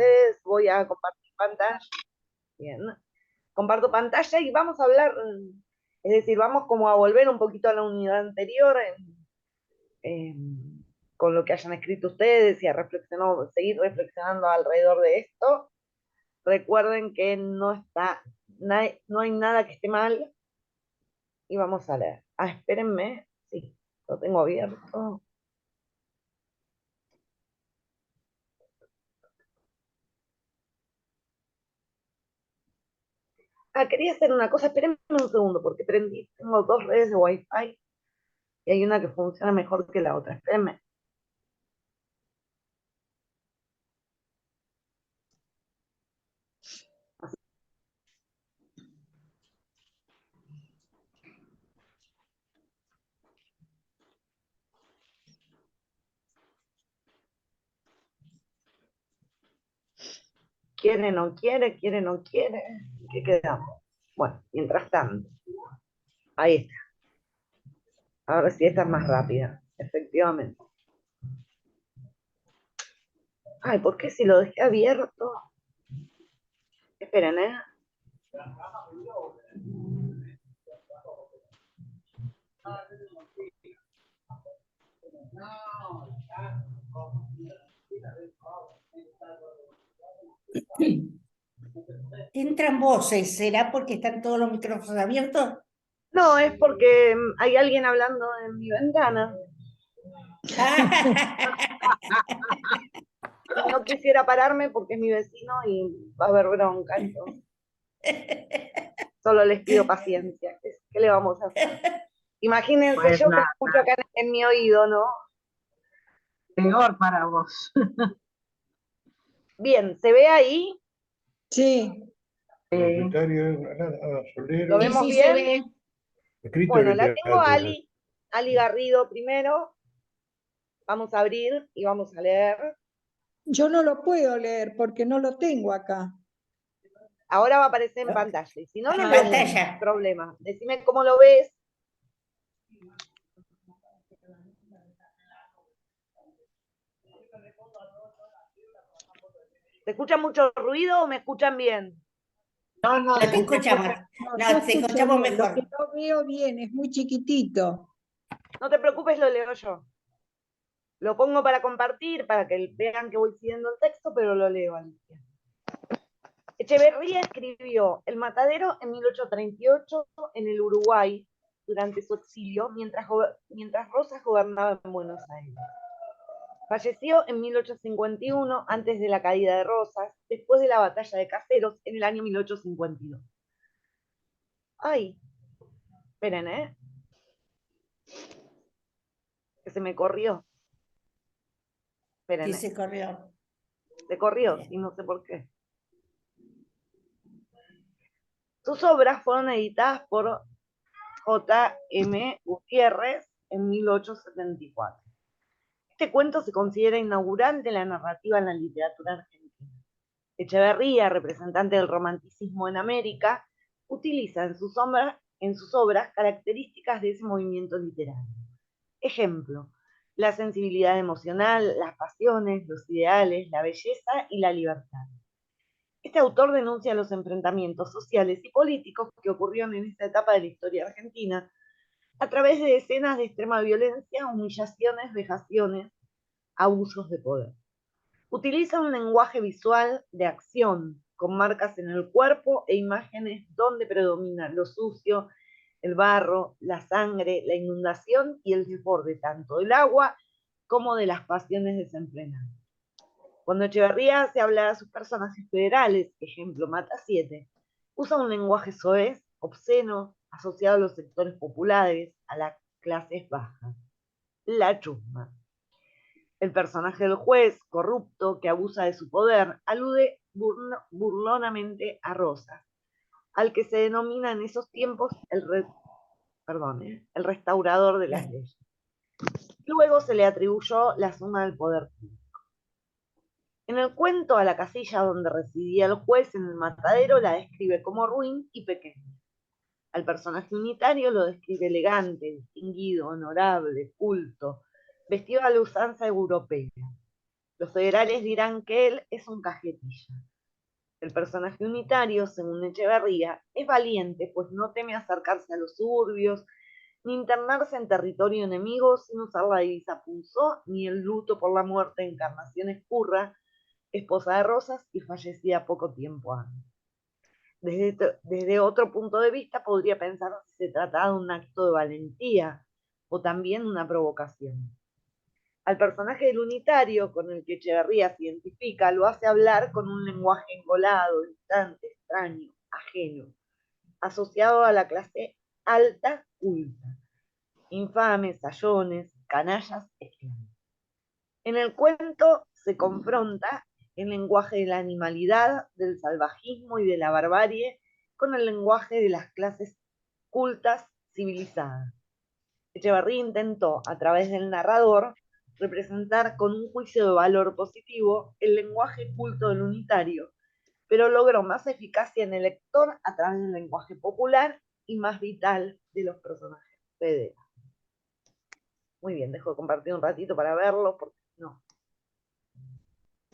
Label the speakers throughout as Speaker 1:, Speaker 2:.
Speaker 1: ustedes, voy a compartir pantalla. Bien, comparto pantalla y vamos a hablar, es decir, vamos como a volver un poquito a la unidad anterior con lo que hayan escrito ustedes y a reflexionar, seguir reflexionando alrededor de esto. Recuerden que no hay nada que esté mal y vamos a leer. Ah, espérenme, sí, lo tengo abierto. Ah, quería hacer una cosa, espérenme un segundo, porque tengo dos redes de Wi-Fi y hay una que funciona mejor que la otra. Espérenme. Quiere, no quiere, quiere, no quiere. ¿Qué quedamos? Bueno, mientras tanto, ahí está. Ahora sí, esta es más rápida, efectivamente. Ay, ¿por qué si lo dejé abierto? Esperen, ¿eh?
Speaker 2: Entran voces, ¿será porque están todos los micrófonos abiertos?
Speaker 1: No, es porque hay alguien hablando en mi ventana y no quisiera pararme porque es mi vecino y va a haber bronca, entonces solo les pido paciencia. ¿Qué le vamos a hacer? Imagínense
Speaker 3: Pues
Speaker 1: yo que lo
Speaker 3: nada,
Speaker 1: escucho acá en mi oído, ¿no?
Speaker 3: peor para vos.
Speaker 1: Bien, ¿se ve ahí?
Speaker 4: Sí,
Speaker 5: Propietario,
Speaker 1: ¿Lo
Speaker 5: Solero,
Speaker 2: Sí,
Speaker 1: vemos
Speaker 2: sí, se
Speaker 1: bien?
Speaker 2: ve.
Speaker 1: Bueno,
Speaker 5: escritor de
Speaker 1: la tengo a
Speaker 5: teatro.
Speaker 1: Ali Garrido primero. Vamos a abrir y vamos a leer.
Speaker 4: yo no lo puedo leer porque no lo tengo acá.
Speaker 1: Ahora va a aparecer en pantalla. Y si no, lo
Speaker 2: En
Speaker 4: Ah,
Speaker 1: leo yo, no
Speaker 4: bueno.
Speaker 1: hay
Speaker 2: pantalla.
Speaker 1: problema. Decime cómo lo ves. ¿Se escucha mucho ruido o me escuchan bien?
Speaker 3: No, no,
Speaker 2: No te
Speaker 3: se te
Speaker 2: escuchamos.
Speaker 3: escucha.
Speaker 4: No, yo
Speaker 2: No, te
Speaker 4: escucho
Speaker 2: escuchamos
Speaker 4: bien. Lo que
Speaker 2: mejor.
Speaker 4: no veo bien es muy chiquitito.
Speaker 1: No te preocupes, lo leo yo. Lo pongo para compartir, para que vean que voy siguiendo el texto, pero lo leo, Alicia. Echeverría escribió El Matadero en 1838 en el Uruguay, durante su exilio, mientras Rosas gobernaba en Buenos Aires. Falleció en 1851, antes de la caída de Rosas, después de la batalla de Caseros en el año 1852. Ay, esperen, que se me corrió.
Speaker 2: Sí,
Speaker 1: Esperen,
Speaker 2: se corrió.
Speaker 1: se corrió y no sé por qué. Sus obras fueron editadas por J. M. Gutiérrez en 1874. Este cuento se considera inaugural de la narrativa en la literatura argentina. Echeverría, representante del romanticismo en América, utiliza en sus obras características de ese movimiento literario. Ejemplo, la sensibilidad emocional, las pasiones, los ideales, la belleza y la libertad. Este autor denuncia los enfrentamientos sociales y políticos que ocurrieron en esta etapa de la historia argentina a través de escenas de extrema violencia, humillaciones, vejaciones, abusos de poder. Utiliza un lenguaje visual de acción, con marcas en el cuerpo e imágenes donde predomina lo sucio, el barro, la sangre, la inundación y el desborde tanto del agua como de las pasiones desenfrenadas. Cuando Echeverría se habla de sus personajes federales, ejemplo Mata 7, usa un lenguaje soez, obsceno, asociado a los sectores populares, a las clases bajas. La chusma. El personaje del juez, corrupto, que abusa de su poder, alude burlonamente a Rosas, al que se denomina en esos tiempos el restaurador de las leyes. Luego se le atribuyó la suma del poder público. En el cuento, a la casilla donde residía el juez en el matadero la describe como ruin y pequeña. Al personaje unitario lo describe elegante, distinguido, honorable, culto, vestido a la usanza europea. Los federales dirán que él es un cajetilla. El personaje unitario, según Echeverría, es valiente, pues no teme acercarse a los suburbios, ni internarse en territorio enemigo sin usar la divisa Punzó, ni el luto por la muerte de Encarnación Escurra, esposa de Rosas y fallecida poco tiempo antes. Desde otro punto de vista podría pensar si se trata de un acto de valentía o también una provocación. Al personaje del unitario, con el que Echeverría se identifica, lo hace hablar con un lenguaje engolado, distante, extraño, ajeno, asociado a la clase alta, culta, infames, sayones, canallas, esclavos. En el cuento se confronta el lenguaje de la animalidad, del salvajismo y de la barbarie con el lenguaje de las clases cultas civilizadas. Echeverría intentó, a través del narrador, representar con un juicio de valor positivo el lenguaje culto del unitario, pero logró más eficacia en el lector a través del lenguaje popular y más vital de los personajes federales. Muy bien, dejo de compartir un ratito para verlo, porque no.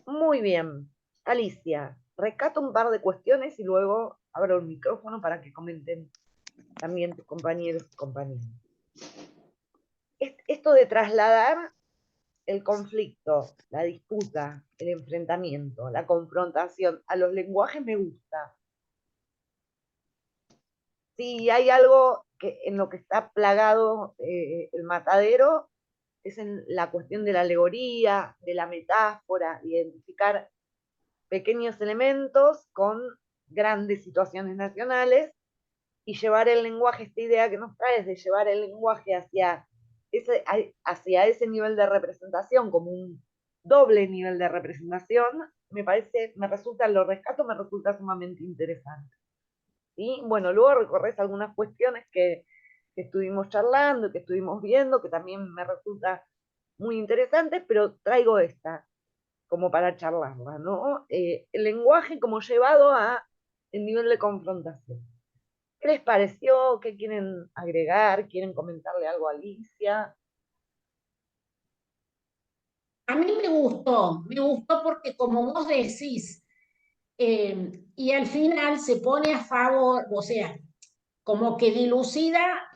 Speaker 1: Muy bien, Alicia, rescato un par de cuestiones y luego abro el micrófono para que comenten también tus compañeros y compañeras. Esto de trasladar el conflicto, la disputa, el enfrentamiento, la confrontación a los lenguajes me gusta. Si hay algo en lo que está plagado el matadero, es en la cuestión de la alegoría, de la metáfora, identificar pequeños elementos con grandes situaciones nacionales y llevar el lenguaje, esta idea que nos trae es de llevar el lenguaje hacia ese nivel de representación, como un doble nivel de representación, lo rescato, me resulta sumamente interesante. Y bueno, luego recorres algunas cuestiones que estuvimos charlando, que estuvimos viendo, que también me resulta muy interesantes, pero traigo esta como para charlarla, ¿no? El lenguaje como llevado a el nivel de confrontación. ¿Qué les pareció? ¿Qué quieren agregar? ¿Quieren comentarle algo a Alicia?
Speaker 2: A mí me gustó porque como vos decís, y al final se pone a favor, o sea, como que dilucida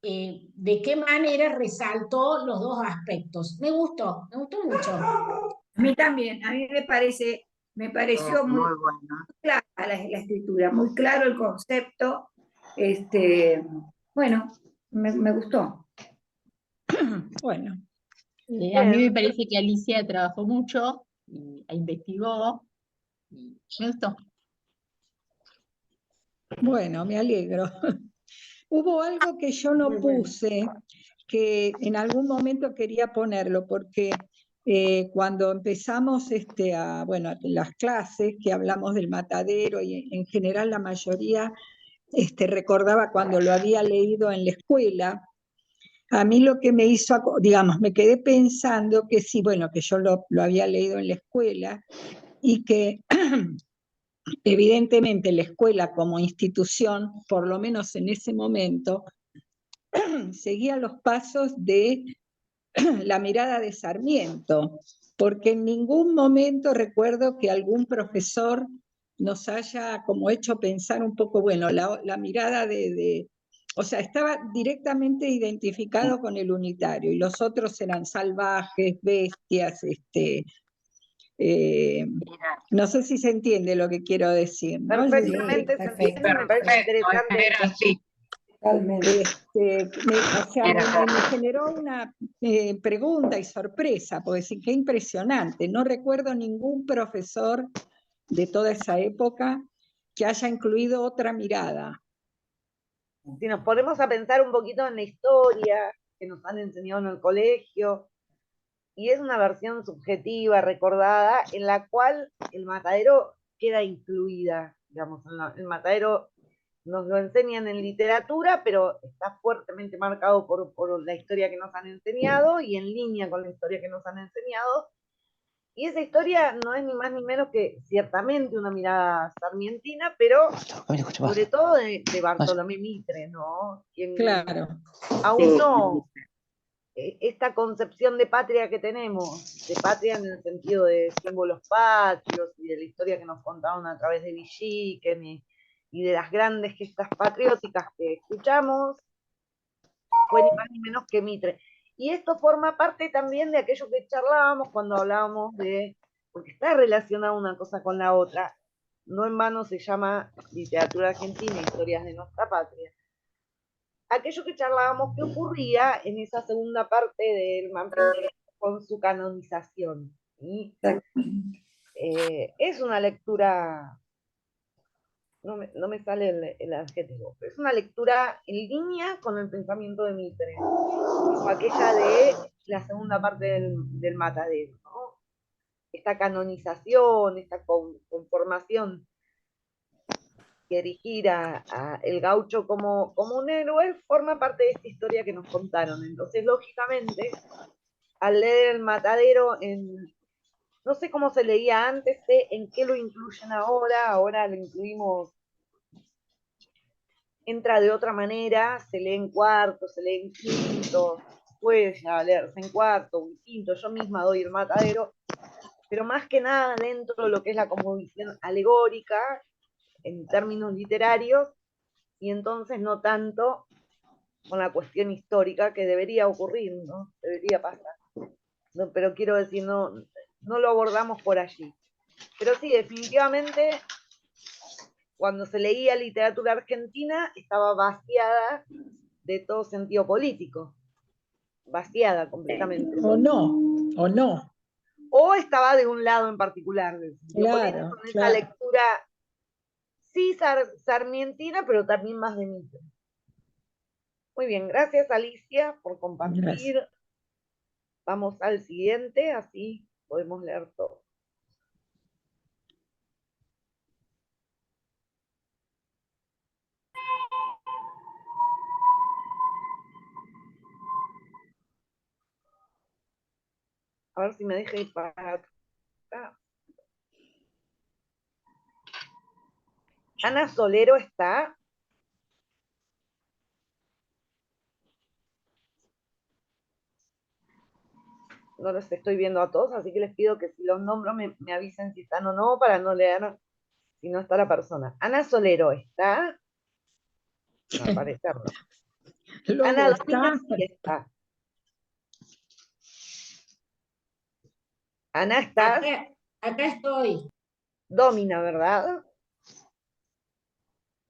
Speaker 2: de qué manera resaltó los dos aspectos. Me gustó mucho.
Speaker 6: A mí también, a mí me pareció muy
Speaker 3: Muy bueno.
Speaker 6: clara la escritura, muy claro el concepto. Bueno, me gustó.
Speaker 4: Bueno,
Speaker 7: A mí me parece que Alicia trabajó mucho, investigó, y me gustó.
Speaker 4: bueno, me alegro. Hubo algo que yo no puse, que en algún momento quería ponerlo, porque cuando empezamos a las clases, que hablamos del matadero, y en general la mayoría recordaba cuando lo había leído en la escuela. A mí lo que me hizo, digamos, me quedé pensando que sí, bueno, que yo lo había leído en la escuela y que evidentemente la escuela como institución, por lo menos en ese momento, seguía los pasos de la mirada de Sarmiento, porque en ningún momento recuerdo que algún profesor nos haya como hecho pensar un poco, bueno, la mirada o sea, estaba directamente identificado con el unitario y los otros eran salvajes, bestias, no sé si se entiende lo que quiero decir, ¿no?
Speaker 1: Perfectamente se entiende y me parece interesante.
Speaker 3: Era así.
Speaker 6: Totalmente.
Speaker 4: O sea, me generó una pregunta y sorpresa, porque sí, qué impresionante. No recuerdo ningún profesor de toda esa época que haya incluido otra mirada.
Speaker 1: Si nos ponemos a pensar un poquito en la historia que nos han enseñado en el colegio, y es una versión subjetiva, recordada, en la cual el matadero queda incluida, digamos, el matadero nos lo enseñan en literatura, pero está fuertemente marcado por la historia que nos han enseñado y en línea con la historia que nos han enseñado. Y esa historia no es ni más ni menos que ciertamente una mirada sarmientina, pero sobre todo de Bartolomé Mitre, ¿no? Quien
Speaker 4: Claro.
Speaker 1: aún no esta concepción de patria que tenemos, de patria en el sentido de símbolos patrios y de la historia que nos contaron a través de Villiquen y de las grandes gestas patrióticas que escuchamos, fue ni más ni menos que Mitre. Y esto forma parte también de aquello que charlábamos cuando hablábamos de, porque está relacionada una cosa con la otra, no en vano se llama literatura argentina, historias de nuestra patria. Aquello que charlábamos que ocurría en esa segunda parte del Manfred con su canonización. ¿Sí? Es una lectura, no me sale el adjetivo, pero es una lectura en línea con el pensamiento de Mitre, o aquella de la segunda parte del Matadero, ¿no? Esta canonización, esta conformación que erigir a el gaucho como un héroe forma parte de esta historia que nos contaron. Entonces, lógicamente, al leer el Matadero no sé cómo se leía antes, en qué lo incluyen ahora lo incluimos, entra de otra manera, se lee en cuarto, se lee en quinto, puede ya leerse en cuarto o en quinto, yo misma doy el Matadero, pero más que nada dentro de lo que es la cosmovisión alegórica, en términos literarios, y entonces no tanto con la cuestión histórica que debería ocurrir, ¿no? Debería pasar. No, pero quiero decir, no lo abordamos por allí. Pero sí, definitivamente, cuando se leía literatura argentina, estaba vaciada de todo sentido político. Vaciada completamente.
Speaker 4: O no.
Speaker 1: O estaba de un lado en particular del sentido político, con esa lectura, sí, sarmientina, pero también más de Mitre. Muy bien, gracias Alicia por compartir. Gracias. Vamos al siguiente, así podemos leer todo. A ver si me deja ir para acá. Ana Solero está. No los estoy viendo a todos, así que les pido que si los nombro me avisen si están o no, para no leer si no está la persona. Ana Solero está. No aparece. Ana Domina sí está. Ana, ¿estás?
Speaker 2: Acá estoy.
Speaker 1: Domina, ¿verdad?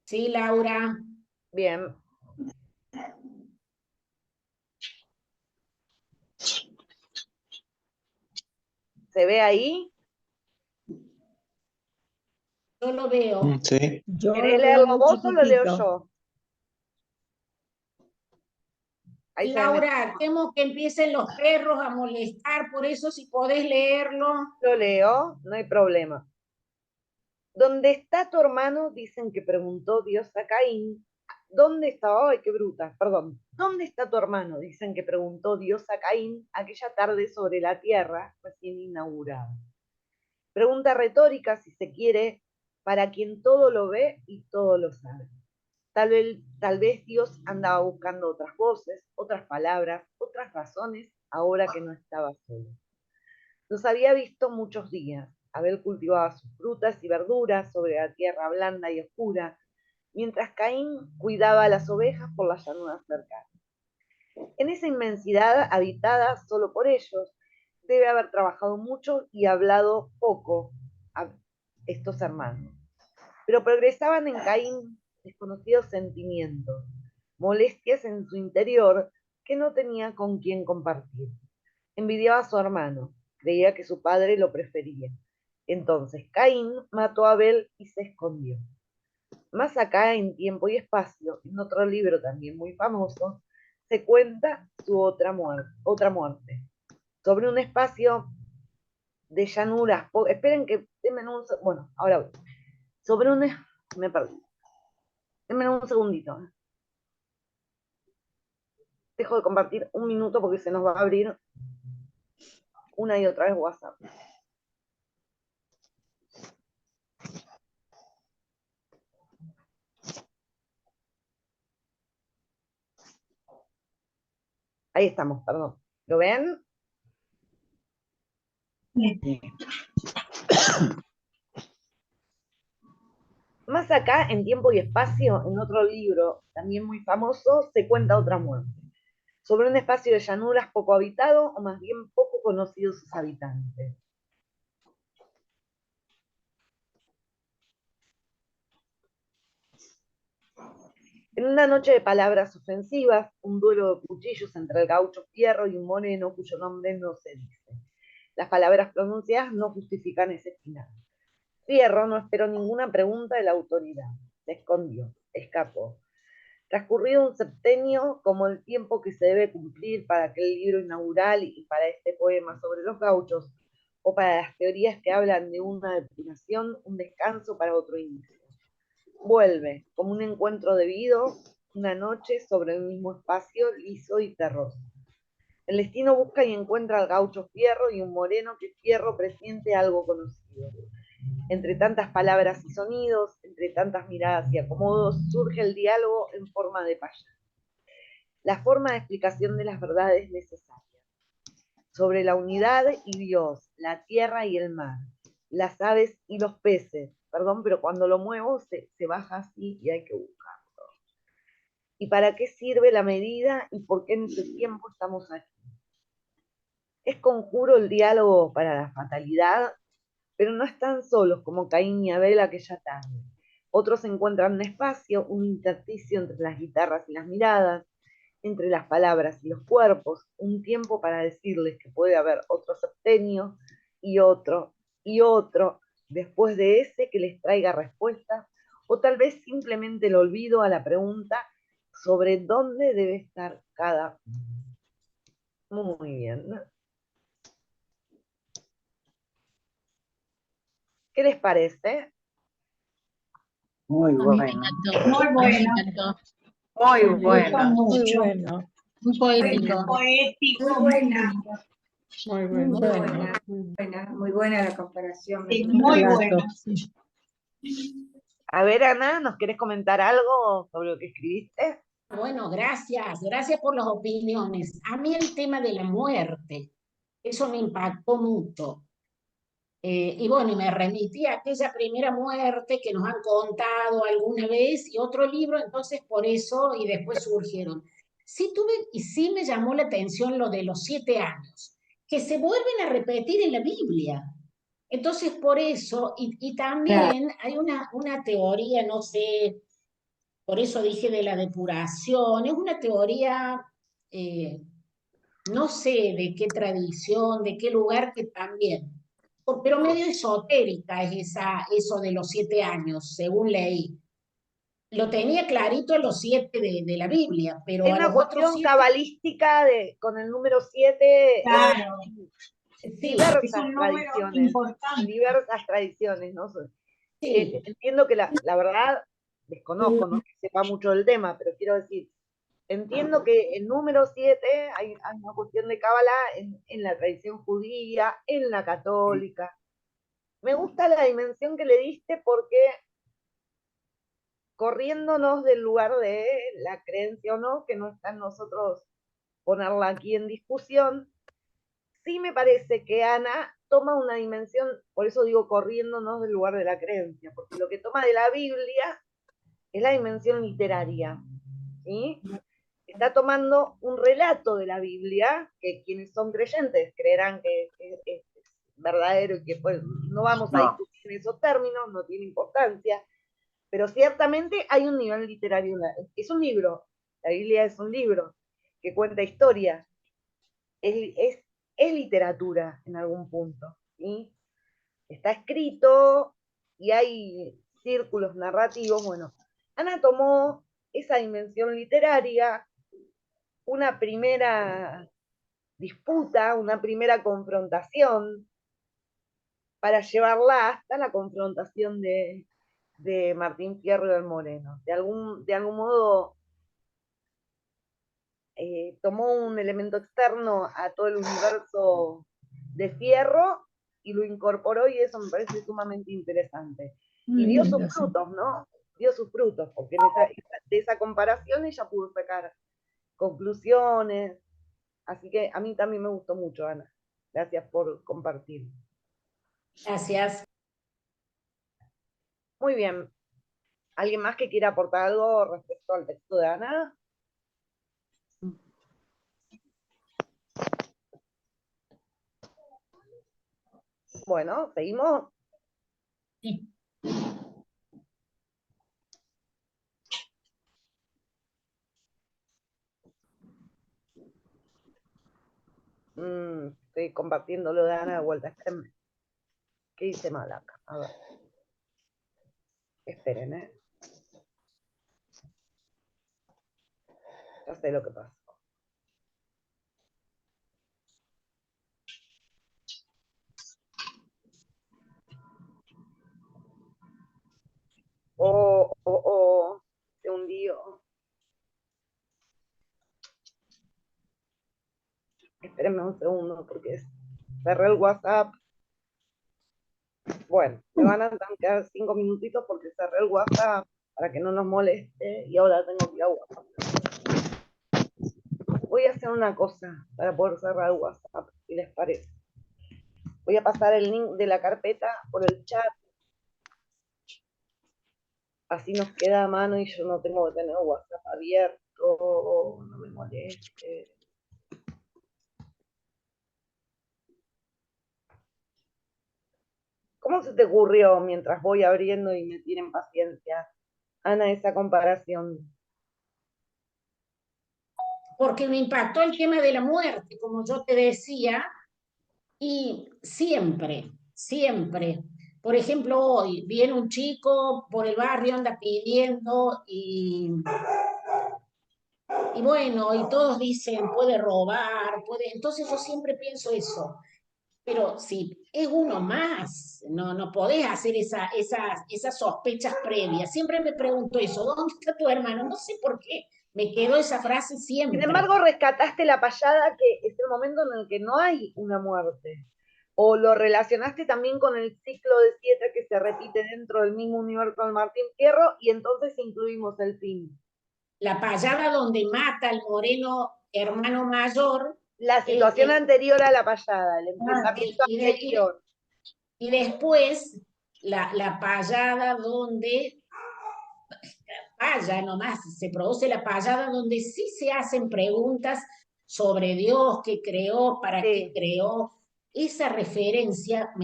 Speaker 2: Sí, Laura.
Speaker 1: Bien. ¿Se ve ahí?
Speaker 2: Yo lo veo.
Speaker 5: Sí.
Speaker 1: ¿Querés leerlo vos o lo leo yo?
Speaker 2: Ahí Laura, temo que empiecen los perros a molestar, por eso si podés leerlo.
Speaker 1: Lo leo, no hay problema. ¿Dónde está tu hermano? Dicen que preguntó Dios a Caín. ¿Dónde está? ¡Ay, qué bruta! Perdón. ¿Dónde está tu hermano? Dicen que preguntó Dios a Caín aquella tarde sobre la tierra recién inaugurada. Pregunta retórica, si se quiere, para quien todo lo ve y todo lo sabe. Tal vez Dios andaba buscando otras voces, otras palabras, otras razones, ahora que no estaba solo. Los había visto muchos días. Abel cultivaba sus frutas y verduras sobre la tierra blanda y oscura, mientras Caín cuidaba las ovejas por las llanuras cercanas. En esa inmensidad habitada solo por ellos, debe haber trabajado mucho y hablado poco a estos hermanos. Pero progresaban en Caín desconocidos sentimientos, molestias en su interior que no tenía con quién compartir. Envidiaba a su hermano, creía que su padre lo prefería. Entonces Caín mató a Abel y se escondió. Más acá, en Tiempo y Espacio, en otro libro también muy famoso, se cuenta su otra muerte. Sobre un espacio de llanuras. Esperen que denme un... Bueno, ahora voy. Sobre un... Me perdí. Denme un segundito. Dejo de compartir un minuto porque se nos va a abrir una y otra vez WhatsApp. Ahí estamos, perdón. ¿Lo ven? Más acá, en Tiempo y Espacio, en otro libro, también muy famoso, se cuenta otra muerte, sobre un espacio de llanuras poco habitado, o más bien poco conocidos sus habitantes. En una noche de palabras ofensivas, un duelo de cuchillos entre el gaucho Fierro y un moreno cuyo nombre no se dice. Las palabras pronunciadas no justifican ese final. Fierro no esperó ninguna pregunta de la autoridad. Se escondió, escapó. Transcurrido un septenio, como el tiempo que se debe cumplir para aquel libro inaugural y para este poema sobre los gauchos, o para las teorías que hablan de una depuración, un descanso para otro inicio. Vuelve, como un encuentro debido, una noche sobre el mismo espacio, liso y terroso. El destino busca y encuentra al gaucho Fierro y un moreno que Fierro presiente algo conocido. Entre tantas palabras y sonidos, entre tantas miradas y acomodos, surge el diálogo en forma de payas. La forma de explicación de las verdades necesarias. Sobre la unidad y Dios, la tierra y el mar, las aves y los peces. Perdón, pero cuando lo muevo se baja así y hay que buscarlo. ¿Y para qué sirve la medida y por qué en ese tiempo estamos aquí? Es conjuro el diálogo para la fatalidad, pero no están solos como Caín y Abel aquella tarde. Otros encuentran un espacio, un intersticio entre las guitarras y las miradas, entre las palabras y los cuerpos, un tiempo para decirles que puede haber otro septenio y otro, después de ese que les traiga respuestas, o tal vez simplemente el olvido a la pregunta sobre dónde debe estar cada uno. Muy bien, ¿no? ¿Qué les parece?
Speaker 3: Muy
Speaker 7: A mí me
Speaker 3: bueno.
Speaker 7: encantó.
Speaker 6: Muy
Speaker 7: A mí me
Speaker 6: bueno.
Speaker 7: encantó.
Speaker 3: Muy
Speaker 2: Me gustó
Speaker 3: bueno.
Speaker 4: Muy
Speaker 2: mucho.
Speaker 4: bueno,
Speaker 7: Muy
Speaker 6: Muy
Speaker 7: poético.
Speaker 6: poético,
Speaker 2: Muy
Speaker 6: muy
Speaker 2: bueno.
Speaker 6: lindo.
Speaker 2: Muy
Speaker 4: muy
Speaker 6: Muy
Speaker 2: bueno.
Speaker 4: bueno.
Speaker 6: buena, muy buena la comparación.
Speaker 7: Sí,
Speaker 4: Un
Speaker 6: Muy
Speaker 4: relato.
Speaker 6: buena.
Speaker 7: sí.
Speaker 1: A ver, Ana, ¿nos querés comentar algo sobre lo que escribiste?
Speaker 2: Bueno, gracias. Gracias por las opiniones. A mí el tema de la muerte, eso me impactó mucho. Y bueno, y me remití a aquella primera muerte que nos han contado alguna vez y otro libro, entonces por eso, y después surgieron. Sí tuve, y sí me llamó la atención lo de los 7 años, que se vuelven a repetir en la Biblia. Entonces por eso, y también hay una teoría, no sé, por eso dije de la depuración, es una teoría, eh, no sé de qué tradición, de qué lugar que también, pero medio esotérica es eso de los 7 años, según leí. Lo tenía clarito a los 7 de la Biblia, pero
Speaker 1: Es
Speaker 2: a
Speaker 1: una
Speaker 2: los otros
Speaker 1: cuestión
Speaker 2: 7,
Speaker 1: cabalística con el número 7
Speaker 6: Claro,
Speaker 2: sí,
Speaker 6: es
Speaker 1: diversas
Speaker 6: un número
Speaker 1: tradiciones,
Speaker 6: importante.
Speaker 1: diversas tradiciones, ¿no?
Speaker 2: sí,
Speaker 1: Entiendo que la verdad, desconozco, no que sepa mucho del tema, pero quiero decir, entiendo que el número 7 hay una cuestión de cábala en la tradición judía, en la católica. Me gusta la dimensión que le diste porque corriéndonos del lugar de la creencia o no, que no está en nosotros ponerla aquí en discusión, sí me parece que Ana toma una dimensión, por eso digo corriéndonos del lugar de la creencia, porque lo que toma de la Biblia es la dimensión literaria, ¿sí? Está tomando un relato de la Biblia, que quienes son creyentes creerán que es verdadero y que pues, no vamos a
Speaker 3: No.
Speaker 1: discutir en esos términos, no tiene importancia, pero ciertamente hay un nivel literario, es un libro, la Biblia es un libro que cuenta historia, es literatura en algún punto, ¿sí? Está escrito y hay círculos narrativos. Bueno, Ana tomó esa dimensión literaria, una primera disputa, una primera confrontación, para llevarla hasta la confrontación de Martín Fierro y del Moreno. De algún modo tomó un elemento externo a todo el universo de Fierro y lo incorporó y eso me parece sumamente interesante.
Speaker 4: Muy
Speaker 1: Y dio sus
Speaker 4: lindo, sí.
Speaker 1: frutos, ¿no? Dio sus frutos, porque de esa comparación ella pudo sacar conclusiones. Así que a mí también me gustó mucho, Ana. Gracias por compartir.
Speaker 2: Gracias.
Speaker 1: Muy bien. ¿Alguien más que quiera aportar algo respecto al texto de Ana? Bueno, ¿seguimos?
Speaker 2: Sí.
Speaker 1: Estoy compartiendo lo de Ana de vuelta. Espérenme. ¿Qué dice mal acá? A ver. Esperen, ¿eh? Ya sé lo que pasa. Se hundió. Espérenme un segundo porque cerré el WhatsApp. Bueno, me van a quedar 5 minutitos porque cerré el WhatsApp para que no nos moleste y ahora tengo que ir a WhatsApp. Voy a hacer una cosa para poder cerrar el WhatsApp, si les parece. Voy a pasar el link de la carpeta por el chat. Así nos queda a mano y yo no tengo que tener WhatsApp abierto, no me moleste. ¿Cómo se te ocurrió mientras voy abriendo y me tienen paciencia, Ana, esa comparación?
Speaker 2: Porque me impactó el tema de la muerte, como yo te decía, y siempre, siempre. Por ejemplo, hoy viene un chico por el barrio, anda pidiendo y bueno, y todos dicen, puede robar, puede. Entonces yo siempre pienso eso. Pero si es uno más, no podés hacer esas sospechas previas. Siempre me pregunto eso, ¿dónde está tu hermano? No sé por qué, me quedó esa frase siempre.
Speaker 1: Sin embargo, rescataste la payada, que es el momento en el que no hay una muerte. O lo relacionaste también con el ciclo de 7 que se repite dentro del mismo universo del Martín Fierro, y entonces incluimos el fin.
Speaker 2: La payada donde mata al moreno hermano mayor.
Speaker 1: La situación anterior a la payada, el enfrentamiento anterior.
Speaker 2: Y después la payada donde, nomás, se produce la payada donde sí se hacen preguntas sobre Dios, qué creó, para qué creó. Esa referencia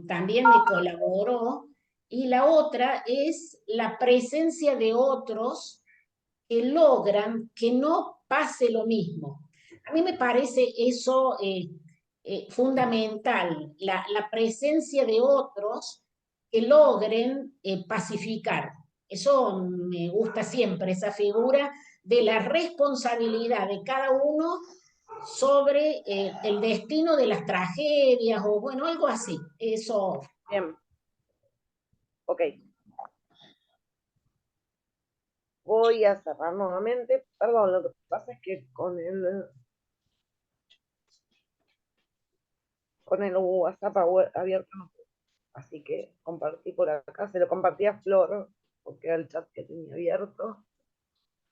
Speaker 2: también me colaboró. Y la otra es la presencia de otros que logran que no pase lo mismo. A mí me parece eso fundamental, la presencia de otros que logren pacificar. Eso me gusta siempre, esa figura de la responsabilidad de cada uno sobre el destino de las tragedias o bueno, algo así. Eso.
Speaker 1: Bien. Ok. Voy a cerrar nuevamente. Perdón, lo que pasa es que con el WhatsApp abierto no puedo. Así que compartí por acá. Se lo compartí a Flor porque era el chat que tenía abierto.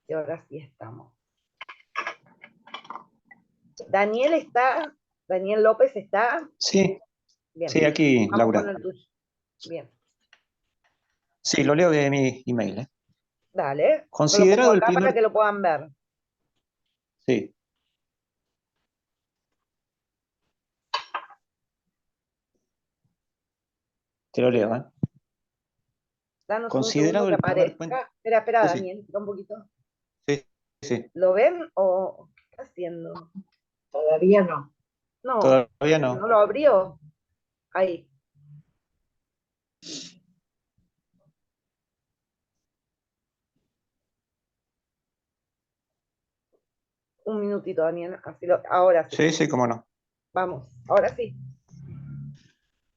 Speaker 1: Y ahora sí estamos. Daniel está. Daniel López está.
Speaker 3: Sí.
Speaker 1: Bien.
Speaker 3: Sí, aquí,
Speaker 1: Vamos
Speaker 3: Laura.
Speaker 1: con el tuyo. Bien.
Speaker 3: Sí, lo leo de mi email.
Speaker 1: Dale.
Speaker 3: Considerado
Speaker 1: lo pongo acá
Speaker 3: el primer...
Speaker 1: para que lo puedan ver.
Speaker 3: Sí. Te lo leo, ¿eh?
Speaker 1: Danos
Speaker 3: Considerado
Speaker 1: un segundo que
Speaker 3: el primer cuento...
Speaker 1: aparezca. Espera,
Speaker 3: Sí,
Speaker 1: Daniel, espera un poquito.
Speaker 3: sí, sí.
Speaker 1: ¿Lo ven o qué está haciendo?
Speaker 2: Todavía no.
Speaker 1: No.
Speaker 3: Todavía no.
Speaker 1: ¿No lo abrió? Ahí. Un minutito, Daniel. Ahora sí.
Speaker 3: Sí, sí, cómo no.
Speaker 1: Vamos, ahora sí.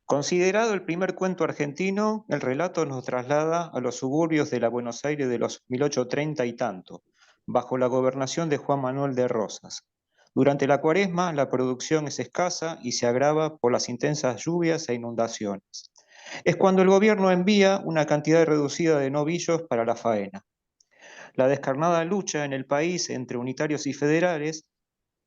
Speaker 3: Considerado el primer cuento argentino, el relato nos traslada a los suburbios de la Buenos Aires de los 1830 y tanto, bajo la gobernación de Juan Manuel de Rosas. Durante la Cuaresma, la producción es escasa y se agrava por las intensas lluvias e inundaciones. Es cuando el gobierno envía una cantidad reducida de novillos para la faena. La descarnada lucha en el país entre unitarios y federales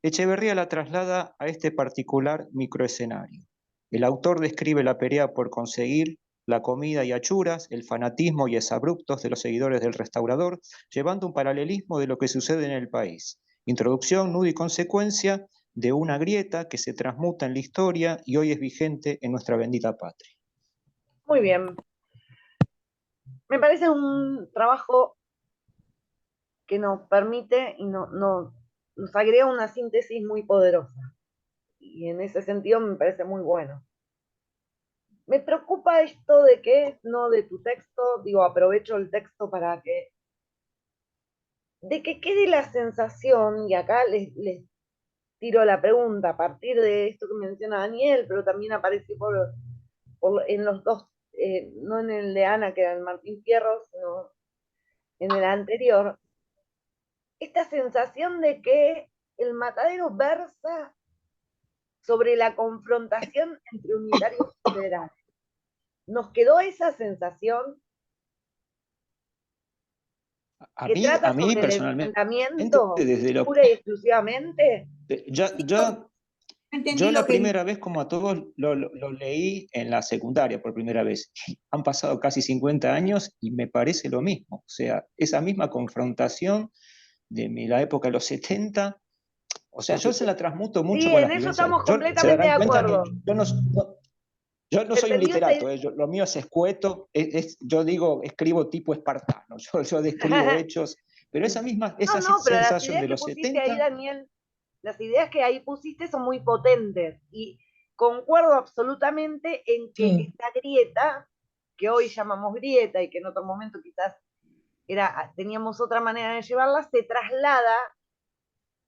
Speaker 3: Echeverría la traslada a este particular microescenario. El autor describe la pelea por conseguir la comida y achuras, el fanatismo y exabruptos de los seguidores del restaurador, llevando un paralelismo de lo que sucede en el país. Introducción, nudo y consecuencia de una grieta que se transmuta en la historia y hoy es vigente en nuestra bendita patria.
Speaker 1: Muy bien. Me parece un trabajo que nos permite y nos agrega una síntesis muy poderosa. Y en ese sentido me parece muy bueno. Me preocupa esto de que, no de tu texto, digo, aprovecho el texto para que, de que quede la sensación, y acá les tiro la pregunta a partir de esto que menciona Daniel, pero también aparece en los dos, no en el de Ana, que era el Martín Fierro, sino en el anterior, esta sensación de que el matadero versa sobre la confrontación entre unitarios y federales. ¿Nos quedó esa sensación?
Speaker 3: A
Speaker 1: que
Speaker 3: mí,
Speaker 1: trata
Speaker 3: a mí
Speaker 1: sobre el
Speaker 3: personalmente,
Speaker 1: enfrentamiento
Speaker 3: desde lo,
Speaker 1: pura y exclusivamente.
Speaker 3: yo la primera vez, como a todos, lo leí en la secundaria por primera vez. Han pasado casi 50 años y me parece lo mismo. O sea, esa misma confrontación de la época de los 70, o sea, yo se la transmuto mucho
Speaker 1: Sí,
Speaker 3: con
Speaker 1: en
Speaker 3: las
Speaker 1: eso
Speaker 3: vivencias.
Speaker 1: estamos
Speaker 3: Se
Speaker 1: completamente de
Speaker 3: darán cuenta que
Speaker 1: acuerdo.
Speaker 3: yo no
Speaker 1: ¿Se
Speaker 3: soy un
Speaker 1: entendió
Speaker 3: literato, lo mío es escueto, yo digo, escribo tipo espartano, yo describo hechos, pero esa
Speaker 1: No, pero las
Speaker 3: sensación
Speaker 1: ideas
Speaker 3: de
Speaker 1: que
Speaker 3: los
Speaker 1: pusiste ahí,
Speaker 3: 70,
Speaker 1: Daniel, las ideas que ahí pusiste son muy potentes y concuerdo absolutamente en que
Speaker 4: Sí.
Speaker 1: esta grieta, que hoy llamamos grieta y que en otro momento quizás teníamos otra manera de llevarla, se traslada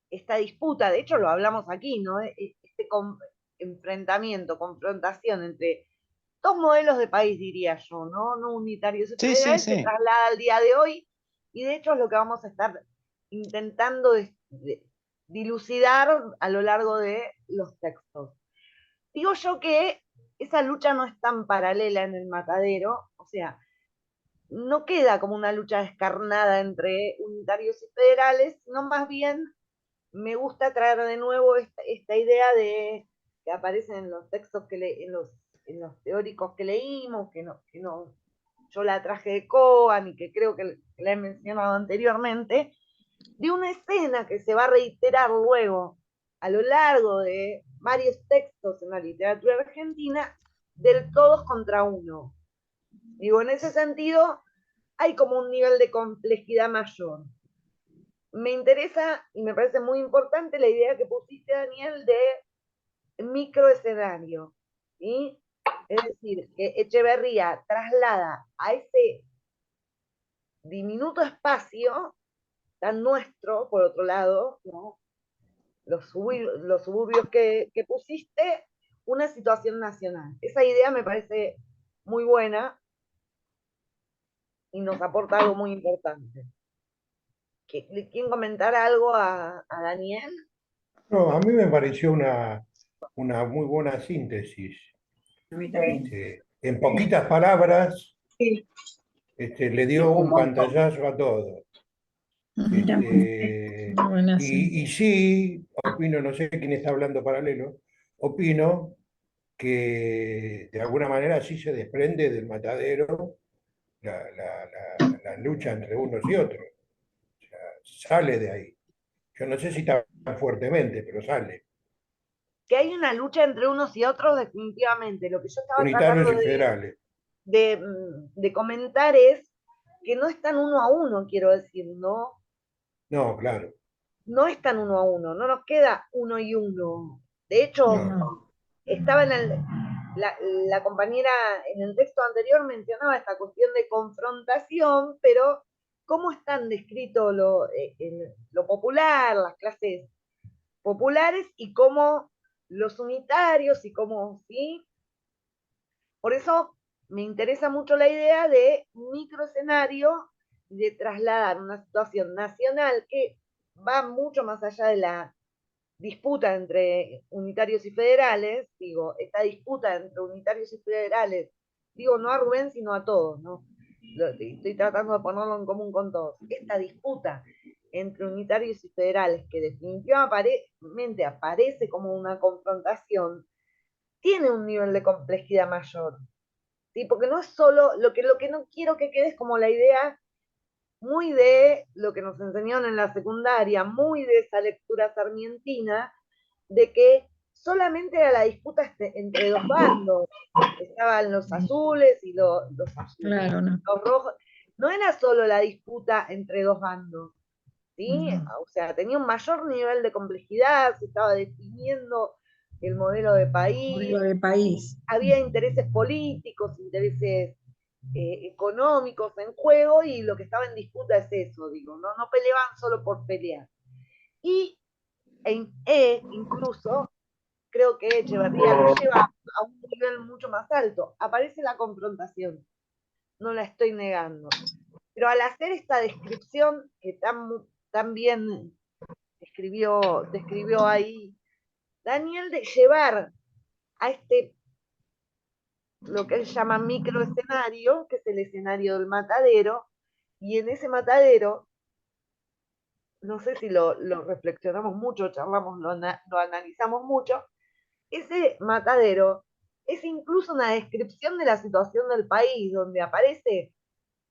Speaker 1: esta disputa, de hecho lo hablamos aquí, ¿no? Este enfrentamiento, confrontación entre dos modelos de país, diría yo, ¿no? No unitarios y
Speaker 3: sí,
Speaker 1: federales, se
Speaker 3: sí.
Speaker 1: traslada al día de hoy, y de hecho es lo que vamos a estar intentando dilucidar a lo largo de los textos. Digo yo que esa lucha no es tan paralela en el matadero, o sea, no queda como una lucha descarnada entre unitarios y federales, sino más bien me gusta traer de nuevo esta idea que aparece en los textos en los teóricos que leímos, que no, yo la traje de Cohen y que creo que la he mencionado anteriormente, de una escena que se va a reiterar luego a lo largo de varios textos en la literatura argentina, del todos contra uno. Digo, en ese sentido, hay como un nivel de complejidad mayor. Me interesa y me parece muy importante la idea que pusiste, Daniel, de microescenario, ¿sí? Es decir, que Echeverría traslada a ese diminuto espacio, tan nuestro, por otro lado, ¿no? Los suburbios que pusiste, una situación nacional. Esa idea me parece muy buena y nos aporta algo muy importante. ¿Quieren comentar algo a Daniel?
Speaker 5: No, a mí me pareció una muy buena síntesis.
Speaker 6: A mí también.
Speaker 5: En poquitas palabras,
Speaker 6: Sí,
Speaker 5: le dio un pantallazo a todo.
Speaker 4: Buena
Speaker 5: Y sí, opino, no sé quién está hablando paralelo, opino que de alguna manera sí se desprende del matadero la lucha entre unos y otros. O sea, sale de ahí. Yo no sé si tan fuertemente, pero sale.
Speaker 1: Que hay una lucha entre unos y otros, definitivamente. Lo que yo estaba
Speaker 5: Unitarios
Speaker 1: tratando
Speaker 5: y federales.
Speaker 1: de comentar es que no están uno a uno, quiero decir, ¿no?
Speaker 5: No, claro.
Speaker 1: No están uno a uno, no nos queda uno y uno. De hecho,
Speaker 5: No.
Speaker 1: estaba la compañera en el texto anterior mencionaba esta cuestión de confrontación, pero cómo están descrito lo popular, las clases populares y cómo los unitarios y cómo, ¿sí? Por eso me interesa mucho la idea de microescenario, de trasladar una situación nacional que va mucho más allá de la disputa entre unitarios y federales, digo, esta disputa entre unitarios y federales, digo, no a Rubén, sino a todos, ¿no? Estoy tratando de ponerlo en común con todos. Esta disputa entre unitarios y federales, que definitivamente aparece como una confrontación, tiene un nivel de complejidad mayor. ¿Sí? Porque no es solo, lo que no quiero que quede es como la idea muy de lo que nos enseñaron en la secundaria, muy de esa lectura sarmientina, de que solamente era la disputa entre dos bandos. Estaban los azules y los azules,
Speaker 4: Claro, no.
Speaker 1: los rojos. No era solo la disputa entre dos bandos, ¿sí? O sea, tenía un mayor nivel de complejidad, se estaba definiendo el modelo de país,
Speaker 4: Modelo de país.
Speaker 1: había intereses políticos, intereses económicos en juego, y lo que estaba en disputa es eso, digo, no peleaban solo por pelear. Y incluso creo que Echeverría lo lleva a un nivel mucho más alto. Aparece la confrontación, no la estoy negando. Pero al hacer esta descripción que tan bien describió ahí Daniel, de llevar a lo que él llama microescenario, que es el escenario del matadero, y en ese matadero, no sé si lo reflexionamos mucho, charlamos, lo analizamos mucho, ese matadero es incluso una descripción de la situación del país, donde aparece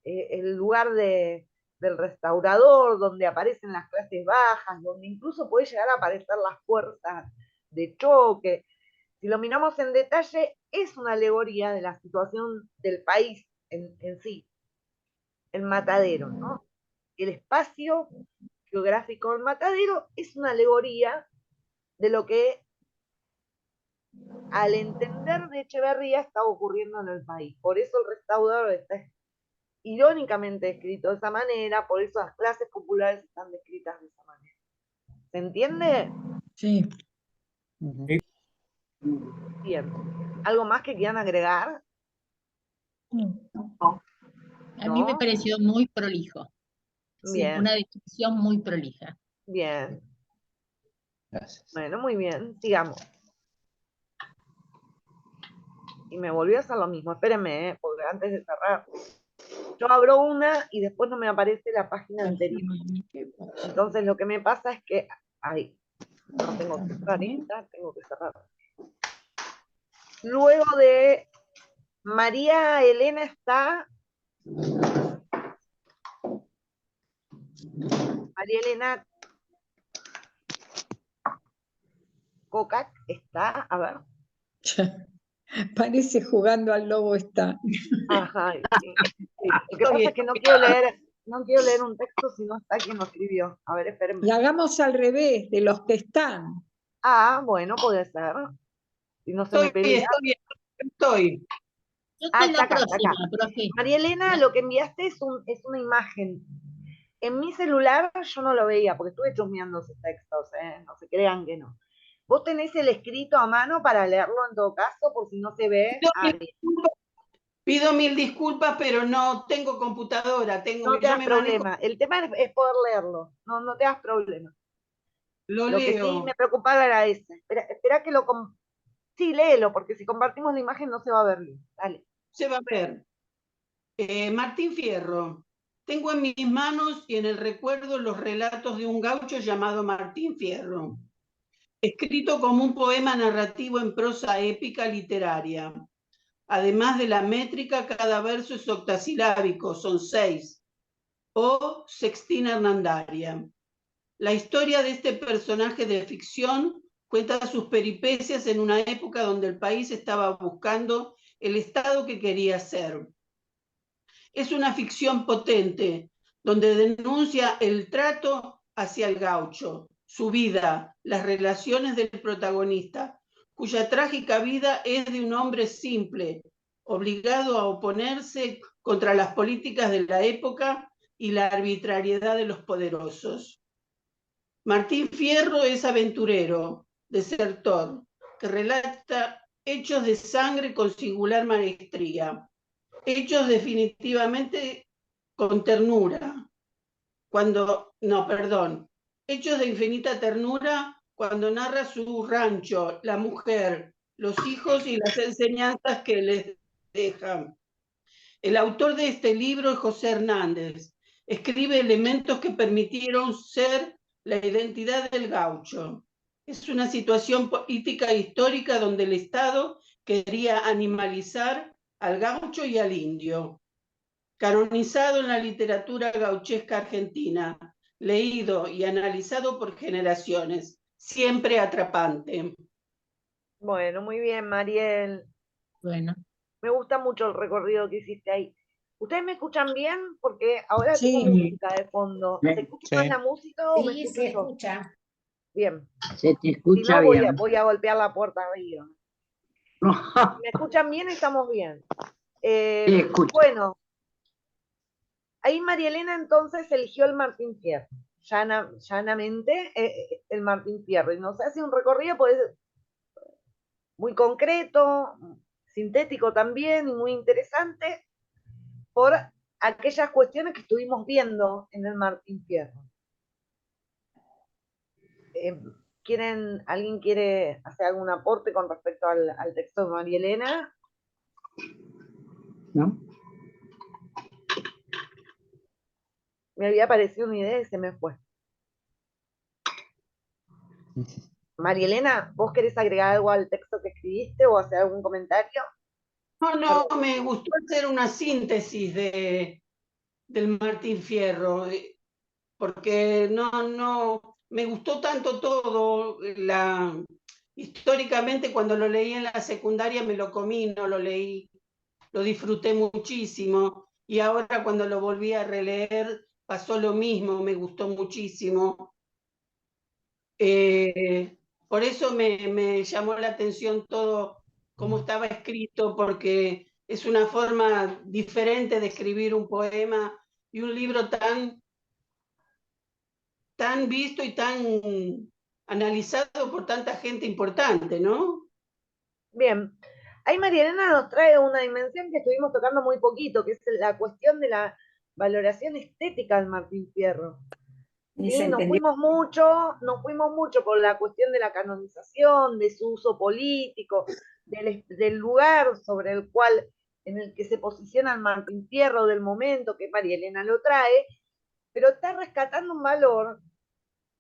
Speaker 1: el lugar del restaurador, donde aparecen las clases bajas, donde incluso puede llegar a aparecer las fuerzas de choque. Si lo miramos en detalle, es una alegoría de la situación del país en sí, el matadero, ¿no? El espacio geográfico del matadero es una alegoría de lo que, al entender de Echeverría, está ocurriendo en el país. Por eso el restaurador está irónicamente escrito de esa manera, por eso las clases populares están descritas de esa manera. ¿Se entiende?
Speaker 4: Sí.
Speaker 1: Bien. ¿Algo más que quieran agregar?
Speaker 7: A mí me
Speaker 1: ¿No?
Speaker 7: pareció muy prolijo. Sí,
Speaker 1: Bien,
Speaker 7: una descripción muy prolija.
Speaker 1: bien.
Speaker 3: Gracias.
Speaker 1: Bueno, muy bien. Sigamos. Y me volvió a hacer lo mismo. Espérenme, porque antes de cerrar, yo abro una y después no me aparece la página anterior. Entonces lo que me pasa es que ahí no tengo que cerrar esta, tengo que cerrar. Luego de María Elena está. María Elena Cocac está, a ver.
Speaker 4: Parece jugando al lobo está.
Speaker 1: Ajá. Lo que pasa es que no quiero leer un texto si no está quien lo escribió. A ver, espérenme.
Speaker 4: Y hagamos al revés, de los que están.
Speaker 1: Ah, bueno, puede ser. Si no se me pelea.
Speaker 8: Estoy.
Speaker 7: Yo
Speaker 1: Ah,
Speaker 7: soy
Speaker 1: está
Speaker 7: la
Speaker 1: acá,
Speaker 7: próxima,
Speaker 1: está acá.
Speaker 7: profe.
Speaker 1: María Elena, lo que enviaste es una imagen. En mi celular yo no lo veía, porque estuve chusmeando esos textos, no se crean que no. ¿Vos tenés el escrito a mano para leerlo en todo caso, por si no se ve?
Speaker 8: Pido mil disculpas, pero no tengo computadora.
Speaker 1: No te das problema. El tema es poder leerlo. No te das problema.
Speaker 8: Lo
Speaker 1: Lo que
Speaker 8: leo.
Speaker 1: sí me preocupaba era ese. Espera que sí, léelo, porque si compartimos la imagen no se va a ver bien. Dale.
Speaker 8: Se va a ver. Martín Fierro. Tengo en mis manos y en el recuerdo los relatos de un gaucho llamado Martín Fierro, escrito como un poema narrativo en prosa épica literaria. Además de la métrica, cada verso es octasilábico, son 6, o sextina hernandaria. La historia de este personaje de ficción cuenta sus peripecias en una época donde el país estaba buscando el estado que quería ser. Es una ficción potente, donde denuncia el trato hacia el gaucho, su vida, las relaciones del protagonista, cuya trágica vida es de un hombre simple, obligado a oponerse contra las políticas de la época y la arbitrariedad de los poderosos. Martín Fierro es aventurero, desertor, que relata hechos de sangre con singular maestría, hechos definitivamente con ternura, hechos de infinita ternura cuando narra su rancho, la mujer, los hijos y las enseñanzas que les dejan. El autor de este libro es José Hernández, Escribe elementos que permitieron ser la identidad del gaucho. Es una situación política e histórica donde el Estado quería animalizar al gaucho y al indio. Canonizado en la literatura gauchesca argentina, leído y analizado por generaciones, siempre atrapante.
Speaker 1: Bueno, muy bien, Mariel.
Speaker 7: Bueno,
Speaker 1: Me gusta mucho el recorrido que hiciste ahí. ¿Ustedes me escuchan bien? Porque ahora
Speaker 4: Sí.
Speaker 1: tengo música de fondo. ¿Se escucha más
Speaker 3: Sí.
Speaker 1: la música o me
Speaker 2: Sí,
Speaker 1: escucho
Speaker 2: se
Speaker 1: yo?
Speaker 2: escucha.
Speaker 1: Bien.
Speaker 9: Se te
Speaker 1: Si
Speaker 9: escucha
Speaker 1: no,
Speaker 9: bien.
Speaker 1: voy a golpear la puerta arriba. Si me escuchan bien, estamos bien.
Speaker 9: Sí, escucha.
Speaker 1: Bueno, ahí María Elena entonces eligió el Martín Fierro. Llanamente el Martín Fierro. Y nos hace un recorrido pues, muy concreto, sintético también y muy interesante por aquellas cuestiones que estuvimos viendo en el Martín Fierro. ¿Alguien quiere hacer algún aporte con respecto al texto de María Elena?
Speaker 9: ¿No?
Speaker 1: Me había aparecido una idea y se me fue. María Elena, ¿vos querés agregar algo al texto que escribiste o hacer algún comentario?
Speaker 8: No, me gustó hacer una síntesis del Martín Fierro, porque me gustó tanto todo, históricamente cuando lo leí en la secundaria me lo comí, no lo leí, lo disfruté muchísimo, y ahora cuando lo volví a releer pasó lo mismo, me gustó muchísimo. Por eso me llamó la atención todo cómo estaba escrito, porque es una forma diferente de escribir un poema y un libro tan visto y tan analizado por tanta gente importante, ¿no?
Speaker 1: Bien. Ahí María Elena nos trae una dimensión que estuvimos tocando muy poquito, que es la cuestión de la valoración estética del Martín Fierro. ¿Sí? Nos fuimos mucho por la cuestión de la canonización, de su uso político, del lugar sobre el cual, en el que se posiciona el Martín Fierro del momento que María Elena lo trae, pero está rescatando un valor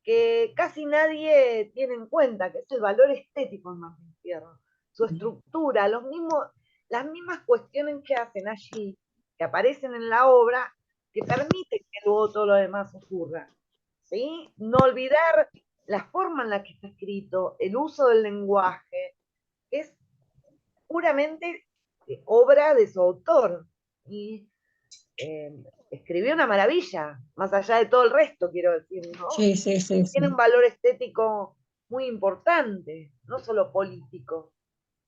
Speaker 1: que casi nadie tiene en cuenta, que es el valor estético del Martín Fierro, su estructura, las mismas cuestiones que hacen allí, que aparecen en la obra, que permiten que luego todo lo demás ocurra. ¿Sí? No olvidar la forma en la que está escrito, el uso del lenguaje, es puramente obra de su autor. Y escribió una maravilla, más allá de todo el resto, quiero decir, ¿no?
Speaker 4: Sí, sí, sí, sí.
Speaker 1: Tiene un valor estético muy importante, no solo político.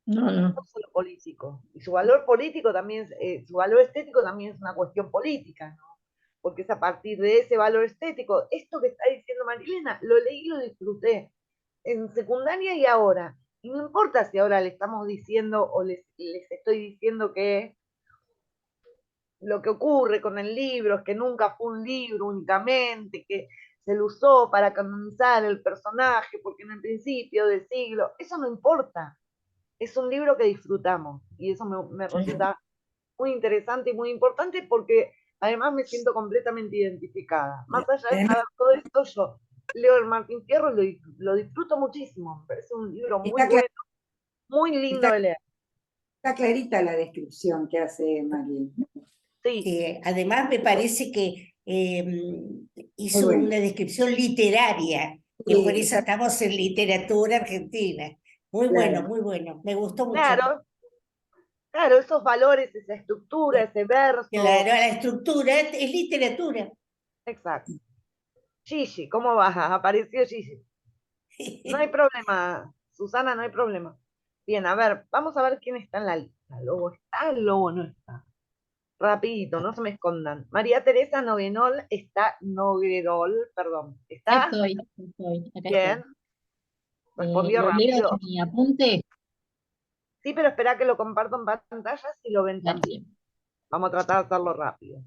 Speaker 4: No, no.
Speaker 1: No solo político. Y su valor político también, su valor estético también es una cuestión política, ¿no? Porque es a partir de ese valor estético, esto que está diciendo Marilena, lo leí y lo disfruté en secundaria y ahora. Y no importa si ahora le estamos diciendo o les estoy diciendo que lo que ocurre con el libro es que nunca fue un libro únicamente, que se lo usó para canonizar el personaje, porque en el principio del siglo, eso no importa. Es un libro que disfrutamos y eso me resulta muy interesante y muy importante porque además me siento completamente identificada. Más allá de saber todo esto, yo leo el Martín Fierro y lo disfruto muchísimo. Me parece un libro muy bueno, muy lindo de leer.
Speaker 6: Está clarita la descripción que hace María.
Speaker 1: Sí,
Speaker 10: Además, me parece que hizo una descripción literaria, que por eso estamos en literatura argentina. Muy bueno, muy bueno. Me gustó mucho.
Speaker 1: claro, esos valores, esa estructura, ese verso.
Speaker 10: Claro, la estructura es literatura.
Speaker 1: Exacto. Gigi, ¿cómo vas? Apareció Gigi. No hay problema, Susana, no hay problema. Bien, a ver, vamos a ver quién está en la lista. ¿El lobo está? ¿El lobo no está? Rapidito, no se me escondan. María Teresa Noguerol está, perdón. ¿Está?
Speaker 7: Estoy. Acá
Speaker 1: Bien. Respondió
Speaker 7: ¿Lo leo
Speaker 1: rápido.
Speaker 7: en mi apunte?
Speaker 1: Sí, pero espera que lo comparto en pantalla si lo ven también. Vamos a tratar de hacerlo rápido.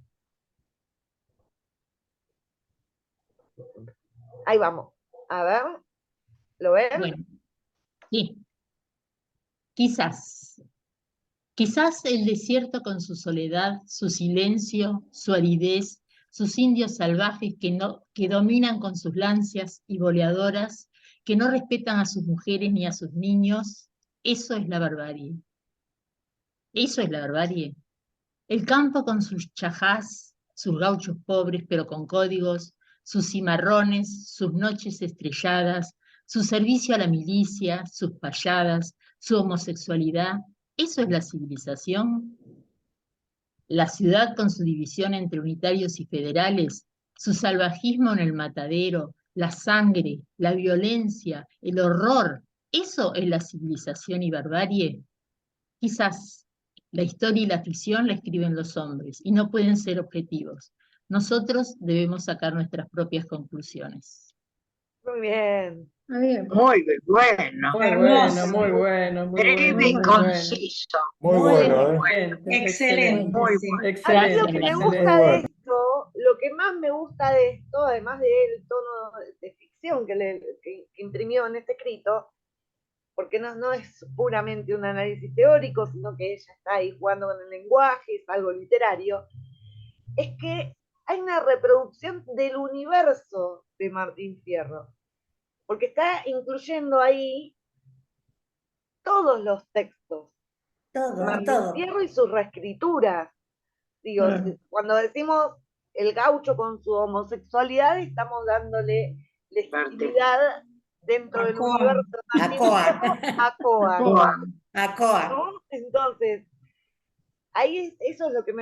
Speaker 1: Ahí vamos. A ver. ¿Lo ven?
Speaker 7: Bueno, sí. Quizás el desierto con su soledad, su silencio, su aridez, sus indios salvajes que dominan con sus lancias y boleadoras, que no respetan a sus mujeres ni a sus niños, eso es la barbarie. Eso es la barbarie. El campo con sus chajás, sus gauchos pobres pero con códigos, sus cimarrones, sus noches estrelladas, su servicio a la milicia, sus payadas, su homosexualidad, ¿eso es la civilización? La ciudad con su división entre unitarios y federales, su salvajismo en el matadero, la sangre, la violencia, el horror, ¿eso es la civilización y barbarie? Quizás la historia y la ficción la escriben los hombres y no pueden ser objetivos. Nosotros debemos sacar nuestras propias conclusiones.
Speaker 1: Muy bien.
Speaker 9: Muy bueno.
Speaker 11: Muy
Speaker 2: Hermoso.
Speaker 11: bueno, muy bueno, muy
Speaker 9: Breve
Speaker 11: bueno,
Speaker 9: y
Speaker 11: muy
Speaker 9: conciso.
Speaker 5: Muy bueno, ¿eh?
Speaker 11: Excelente,
Speaker 2: Excelente.
Speaker 9: Muy
Speaker 2: Sí.
Speaker 1: A mí
Speaker 11: excelente,
Speaker 1: lo que me
Speaker 11: excelente.
Speaker 1: gusta de esto, lo que más me gusta de esto, además del tono de ficción que imprimió en este escrito, porque no es puramente un análisis teórico, sino que ella está ahí jugando con el lenguaje, es algo literario, es que hay una reproducción del universo de Martín Fierro, porque está incluyendo ahí todos los textos. Martín Fierro y sus reescrituras. Digo, cuando decimos el gaucho con su homosexualidad, estamos dándole legitimidad dentro del universo de Martín Fierro a Coa. ¿No? Entonces, ahí eso es lo que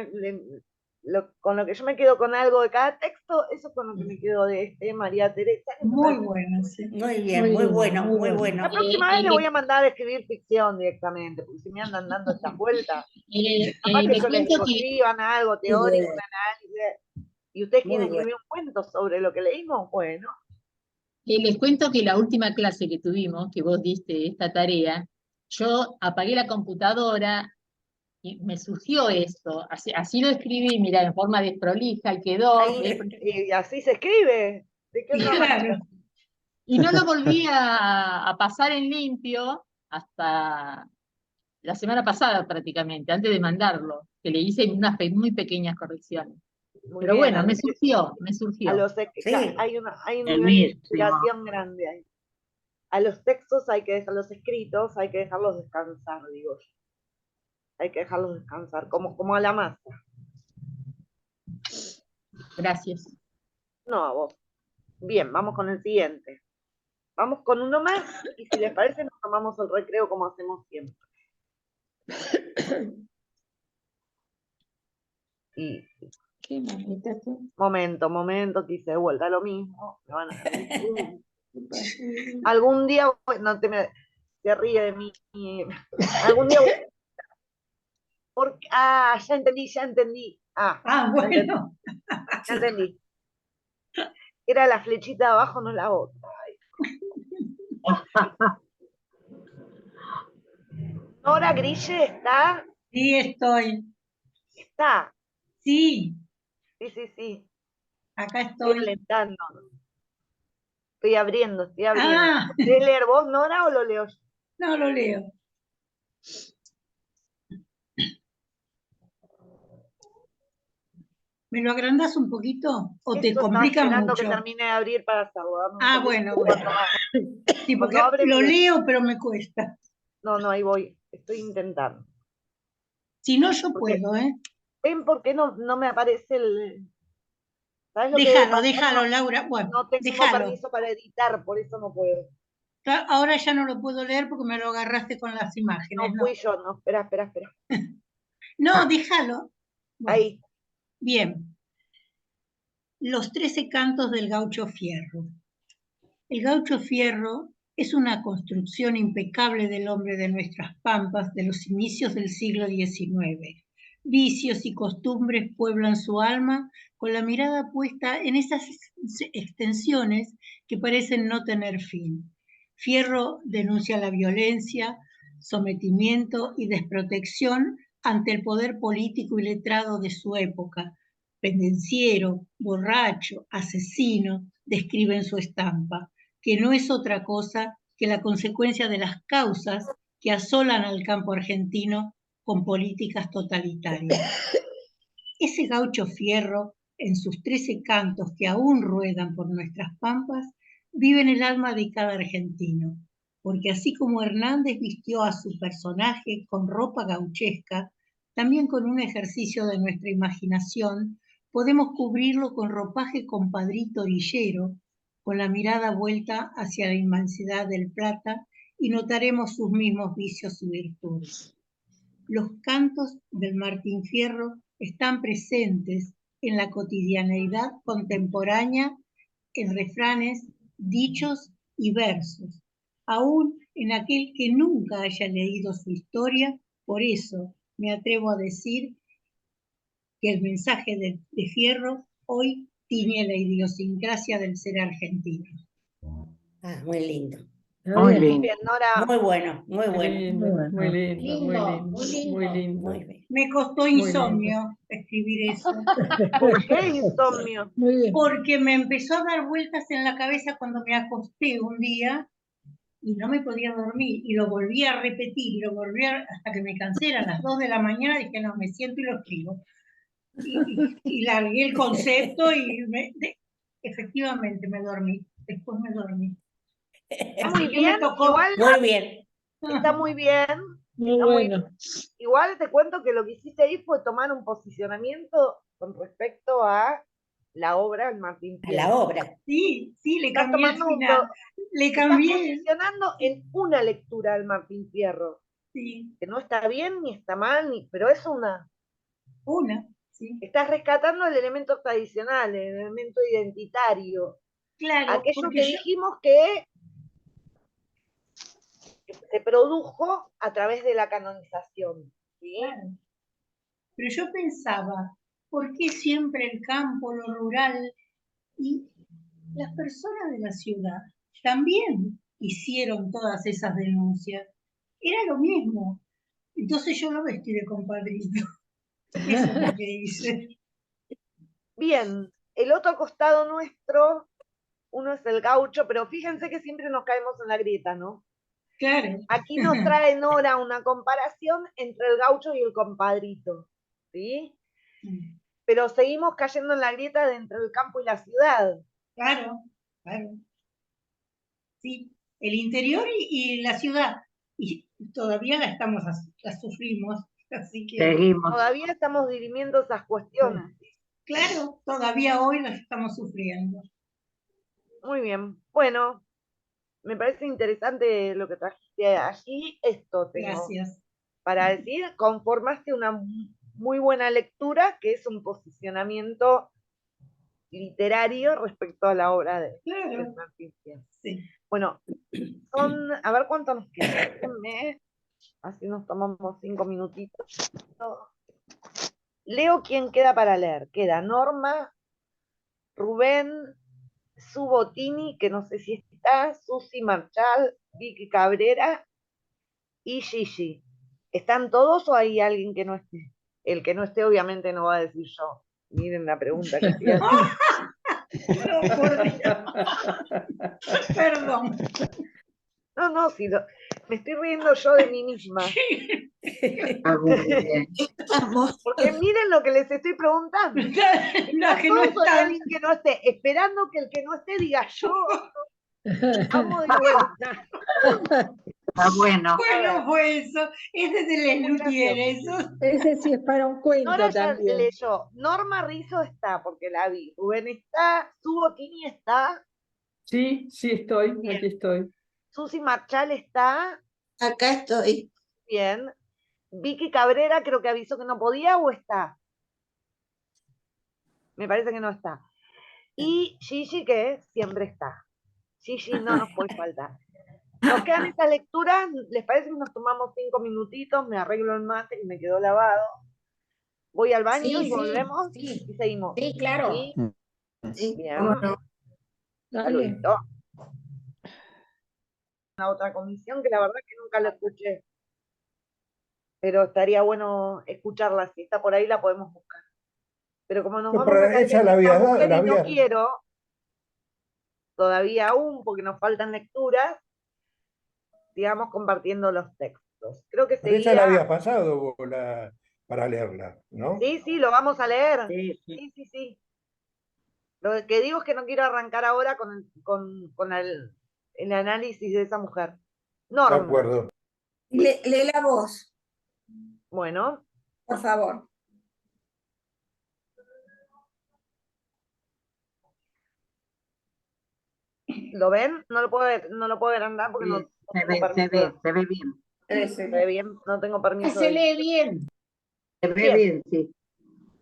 Speaker 1: con lo que yo me quedo con algo de cada texto, eso es con lo que me quedo de María Teresa.
Speaker 2: Muy bueno, sí.
Speaker 10: Muy bien, muy bueno, muy bueno.
Speaker 1: La próxima vez le voy a mandar a escribir ficción directamente, porque si me andan dando estas vueltas. Aparte yo les digo, escriban algo teórico, un análisis, y ustedes quieren escribir un cuento sobre lo que leímos, bueno.
Speaker 7: Les cuento que la última clase que tuvimos, que vos diste esta tarea, yo apagué la computadora y me surgió esto, así lo escribí, mira, en forma desprolija, y quedó.
Speaker 1: Y así se escribe. ¿De qué otra manera?
Speaker 7: Y no lo volví a pasar en limpio hasta la semana pasada prácticamente, antes de mandarlo, que le hice unas muy pequeñas correcciones. Pero
Speaker 1: bien,
Speaker 7: bueno, me surgió.
Speaker 1: Hay un nivel de inspiración grande ahí. A los textos hay que dejarlos escritos, hay que dejarlos descansar, digo yo. Hay que dejarlos descansar, como a la masa.
Speaker 7: Gracias.
Speaker 1: No, a vos. Bien, vamos con el siguiente. Vamos con uno más, y si les parece nos tomamos el recreo como hacemos siempre. Y momento, que hice de vuelta lo mismo. Me van a algún día, no se ríe de mí. Algún día ya entendí.
Speaker 2: Bueno.
Speaker 1: Ya entendí. Era la flechita de abajo, no la otra. ¿Nora Grille está?
Speaker 2: Sí, estoy.
Speaker 1: ¿Está?
Speaker 2: Sí.
Speaker 1: Sí.
Speaker 2: Acá estoy.
Speaker 1: Alentando. Estoy abriendo.
Speaker 2: Ah.
Speaker 1: ¿Querés leer vos, Nora, o lo leo yo?
Speaker 2: No, lo leo. ¿Me lo agrandás un poquito? ¿O te complica mucho?
Speaker 1: Esperando que termine de abrir para hacerlo.
Speaker 2: Bueno. Sí, porque lo leo, pero me cuesta.
Speaker 1: No, ahí voy. Estoy intentando.
Speaker 2: Si no, yo puedo, ¿eh?
Speaker 1: ¿Ven por qué no me aparece el...? ¿Sabes lo
Speaker 2: déjalo, Laura. Bueno,
Speaker 1: no tengo permiso para editar, por eso no puedo.
Speaker 2: Ahora ya no lo puedo leer porque me lo agarraste con las imágenes.
Speaker 1: No fui yo, no. Espera.
Speaker 2: No, déjalo. Bueno,
Speaker 1: ahí.
Speaker 2: Bien. Los 13 cantos del Gaucho Fierro. El Gaucho Fierro es una construcción impecable del hombre de nuestras pampas de los inicios del siglo XIX. Vicios y costumbres pueblan su alma con la mirada puesta en esas extensiones que parecen no tener fin. Fierro denuncia la violencia, sometimiento y desprotección ante el poder político y letrado de su época. Pendenciero, borracho, asesino, describe en su estampa, que no es otra cosa que la consecuencia de las causas que asolan al campo argentino con políticas totalitarias. Ese Gaucho Fierro
Speaker 12: en sus 13 cantos que aún ruedan por nuestras pampas, vive en el alma de cada argentino, porque así como Hernández vistió a su personaje con ropa gauchesca, también con un ejercicio de nuestra imaginación podemos cubrirlo con ropaje compadrito orillero, con la mirada vuelta hacia la inmensidad del Plata, y notaremos sus mismos vicios y virtudes. Los cantos del Martín Fierro están presentes en la cotidianeidad contemporánea, en refranes, dichos y versos, aún en aquel que nunca haya leído su historia. Por eso me atrevo a decir que el mensaje de Fierro hoy tiene la idiosincrasia del ser argentino.
Speaker 10: Ah, muy lindo.
Speaker 11: Muy lindo.
Speaker 1: Bien, Nora.
Speaker 10: Muy bueno, muy bueno.
Speaker 11: Muy lindo, muy lindo,
Speaker 10: Muy lindo.
Speaker 11: muy lindo.
Speaker 10: Muy bien.
Speaker 12: Me costó
Speaker 11: lindo.
Speaker 12: insomnio escribir eso.
Speaker 1: ¿Por qué insomnio?
Speaker 4: Muy bien.
Speaker 12: Porque me empezó a dar vueltas en la cabeza cuando me acosté un día y no me podía dormir, y lo volví a repetir, y lo volví hasta que me cansé, eran las 2 de la mañana, dije, no, me siento y lo escribo. Y largué el concepto y efectivamente me dormí, después me dormí.
Speaker 1: Está
Speaker 12: Así
Speaker 1: muy
Speaker 12: que me
Speaker 1: bien,
Speaker 12: tocó.
Speaker 1: igual
Speaker 10: Muy bien.
Speaker 1: está muy bien.
Speaker 4: Muy
Speaker 1: Está muy
Speaker 4: bueno.
Speaker 1: Igual te cuento que lo que hiciste ahí fue tomar un posicionamiento con respecto a la obra del Martín
Speaker 10: A
Speaker 1: Fierro.
Speaker 10: la obra.
Speaker 12: Sí, le
Speaker 1: Estás
Speaker 12: cambié el
Speaker 1: tomando
Speaker 12: final. Le
Speaker 1: estás
Speaker 12: cambié.
Speaker 1: posicionando en una lectura del Martín Fierro,
Speaker 12: Sí,
Speaker 1: que no está bien ni está mal, pero es una.
Speaker 12: sí.
Speaker 1: Estás rescatando el elemento tradicional, el elemento identitario.
Speaker 12: Claro,
Speaker 1: Aquello
Speaker 12: porque
Speaker 1: que dijimos que se produjo a través de la canonización. ¿Sí?
Speaker 12: Claro. Pero yo pensaba, ¿por qué siempre el campo, lo rural? Y las personas de la ciudad también hicieron todas esas denuncias. Era lo mismo. Entonces yo lo vestí de compadrito. Eso es lo que hice.
Speaker 1: Bien, el otro costado nuestro, uno es el gaucho, pero fíjense que siempre nos caemos en la grieta, ¿no?
Speaker 12: Claro.
Speaker 1: Aquí nos trae Nora una comparación entre el gaucho y el compadrito, ¿sí? Pero seguimos cayendo en la grieta de entre el campo y la ciudad.
Speaker 12: Claro, claro. Sí, el interior y la ciudad. Y todavía la sufrimos, así que...
Speaker 11: Seguimos.
Speaker 1: Todavía estamos dirimiendo esas cuestiones.
Speaker 12: Claro, todavía hoy las estamos sufriendo.
Speaker 1: Muy bien. Bueno, me parece interesante lo que trajiste allí. Esto tengo
Speaker 12: Gracias.
Speaker 1: para decir, conformaste una muy buena lectura, que es un posicionamiento literario respecto a la obra de Martín Fierro.
Speaker 12: Sí.
Speaker 1: Bueno, a ver cuánto nos queda. Déjenme, así nos tomamos 5 minutitos. Leo quién queda para leer. Queda Norma, Rubén, Subotini, que no sé si está, Susi Marchal, Vicky Cabrera y Gigi. ¿Están todos o hay alguien que no esté? El que no esté obviamente no va a decir yo. Miren la pregunta que estoy haciendo.
Speaker 12: No, por Dios. Perdón.
Speaker 1: No, si me estoy riendo yo de mí misma. Porque miren lo que les estoy preguntando.
Speaker 12: La que no
Speaker 1: Hay
Speaker 12: está.
Speaker 1: alguien que no esté, esperando que el que no esté diga yo. Vamos de vuelta.
Speaker 11: Está bueno.
Speaker 12: Bueno, fue eso. Ese es el Lutier, eso.
Speaker 4: Ese sí es para un cuento
Speaker 1: Nora ya
Speaker 4: también.
Speaker 1: leyó. Norma Rizzo está, porque la vi. Rubén está. Subotini está.
Speaker 11: Sí, sí estoy,
Speaker 1: Bien.
Speaker 11: aquí estoy.
Speaker 1: Susi Marchal está.
Speaker 9: Acá estoy.
Speaker 1: Bien. Vicky Cabrera creo que avisó que no podía, ¿o está? Me parece que no está. Y Gigi, que siempre está. Gigi no nos puede faltar. Nos quedan estas lecturas. ¿Les parece que nos tomamos 5 minutitos? Me arreglo el mate que me quedó lavado. Voy al baño
Speaker 10: Sí,
Speaker 1: y volvemos
Speaker 10: sí.
Speaker 1: y seguimos.
Speaker 10: Sí, claro.
Speaker 1: ¿Sí?
Speaker 9: Sí,
Speaker 1: Bien.
Speaker 9: cómo no.
Speaker 4: Dale.
Speaker 1: Saludito. Una otra comisión que la verdad que nunca la escuché. Pero estaría bueno escucharla. Si está por ahí la podemos buscar. Pero como nos
Speaker 5: No,
Speaker 1: vamos
Speaker 5: pero
Speaker 1: a caer
Speaker 5: esa
Speaker 1: en
Speaker 5: la
Speaker 1: esta
Speaker 5: había dado,
Speaker 1: mujer
Speaker 5: la
Speaker 1: y no
Speaker 5: había.
Speaker 1: quiero, todavía aún, porque nos faltan lecturas, sigamos compartiendo los textos. Creo que
Speaker 5: Pero esa la
Speaker 1: seguía.
Speaker 5: había pasado vos, para leerla, ¿no?
Speaker 1: Sí, lo vamos a leer.
Speaker 11: Sí, sí.
Speaker 1: Sí. Lo que digo es que no quiero arrancar ahora con el análisis de esa mujer.
Speaker 5: De
Speaker 1: Norma.
Speaker 5: acuerdo.
Speaker 9: Lee la voz,
Speaker 1: Bueno,
Speaker 9: por favor.
Speaker 1: ¿lo ven? No lo puedo agrandar porque no
Speaker 11: Sí,
Speaker 1: tengo permiso.
Speaker 11: se ve bien.
Speaker 1: Se ve bien, no tengo permiso.
Speaker 2: Se lee bien.
Speaker 11: Se ve
Speaker 1: Bien.
Speaker 11: bien, sí.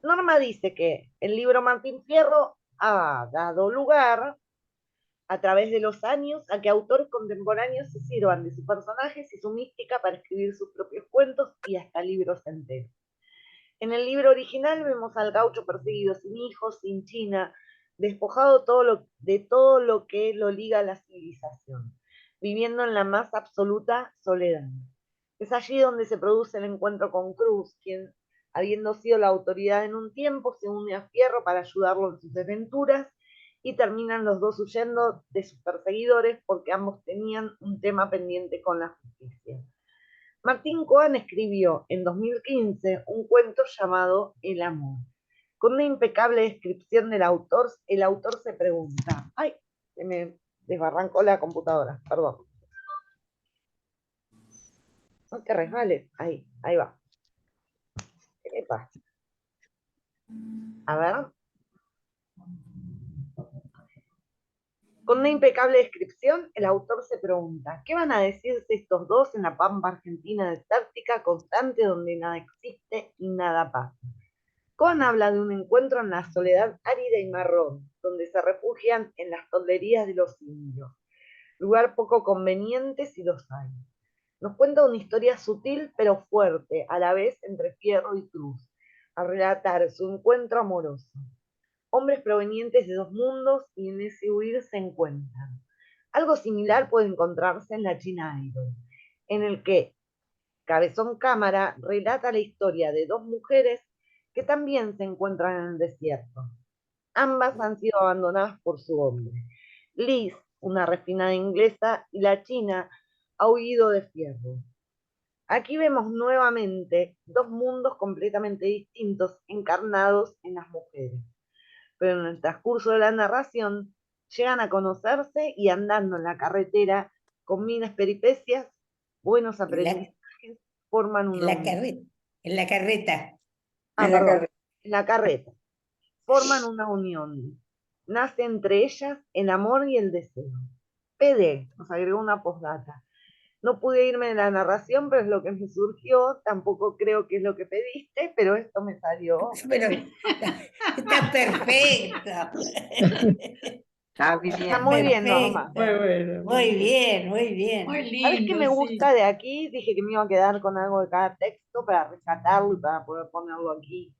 Speaker 1: Norma dice que el libro Martín Fierro ha dado lugar a través de los años a que autores contemporáneos se sirvan de sus personajes y su mística para escribir sus propios cuentos y hasta libros enteros. En el libro original vemos al gaucho perseguido sin hijos, sin china, despojado de todo lo que lo liga a la civilización, viviendo en la más absoluta soledad. Es allí donde se produce el encuentro con Cruz, quien, habiendo sido la autoridad en un tiempo, se une a Fierro para ayudarlo en sus aventuras y terminan los dos huyendo de sus perseguidores porque ambos tenían un tema pendiente con la justicia. Martín Coan escribió en 2015 un cuento llamado El amor. Con una impecable descripción del autor, el autor se pregunta... ¡Ay! Se me desbarrancó la computadora, perdón. No te resbales. Ahí va. ¿Qué le pasa? A ver. Con una impecable descripción, el autor se pregunta, ¿qué van a decirse estos dos en la pampa argentina desértica constante donde nada existe y nada pasa? Coan habla de un encuentro en la soledad árida y marrón, donde se refugian en las tonterías de los indios, lugar poco conveniente si los hay. Nos cuenta una historia sutil pero fuerte, a la vez entre Fierro y Cruz, al relatar su encuentro amoroso. Hombres provenientes de dos mundos y en ese huir se encuentran. Algo similar puede encontrarse en la China Idol, en el que Cabezón Cámara relata la historia de dos mujeres que también se encuentran en el desierto. Ambas han sido abandonadas por su hombre. Liz, una refinada inglesa, y la china ha huido de Fierro. Aquí vemos nuevamente dos mundos completamente distintos encarnados en las mujeres. Pero en el transcurso de la narración llegan a conocerse y andando en la carretera con miles peripecias, buenos aprendizajes, forman una unión.
Speaker 10: En la carreta.
Speaker 1: En la carreta. Forman una unión. Nace entre ellas el amor y el deseo. PD, nos agregó una postdata. No pude irme de la narración, pero es lo que me surgió. Tampoco creo que es lo que pediste, pero esto me salió.
Speaker 10: Pero está perfecto.
Speaker 1: Está muy bien, Norma.
Speaker 10: Muy bueno. Muy bien, muy bien.
Speaker 12: Muy
Speaker 1: ¿Sabes qué
Speaker 12: lindo,
Speaker 1: me
Speaker 12: sí.
Speaker 1: gusta de aquí? Dije que me iba a quedar con algo de cada texto para rescatarlo y para poder ponerlo aquí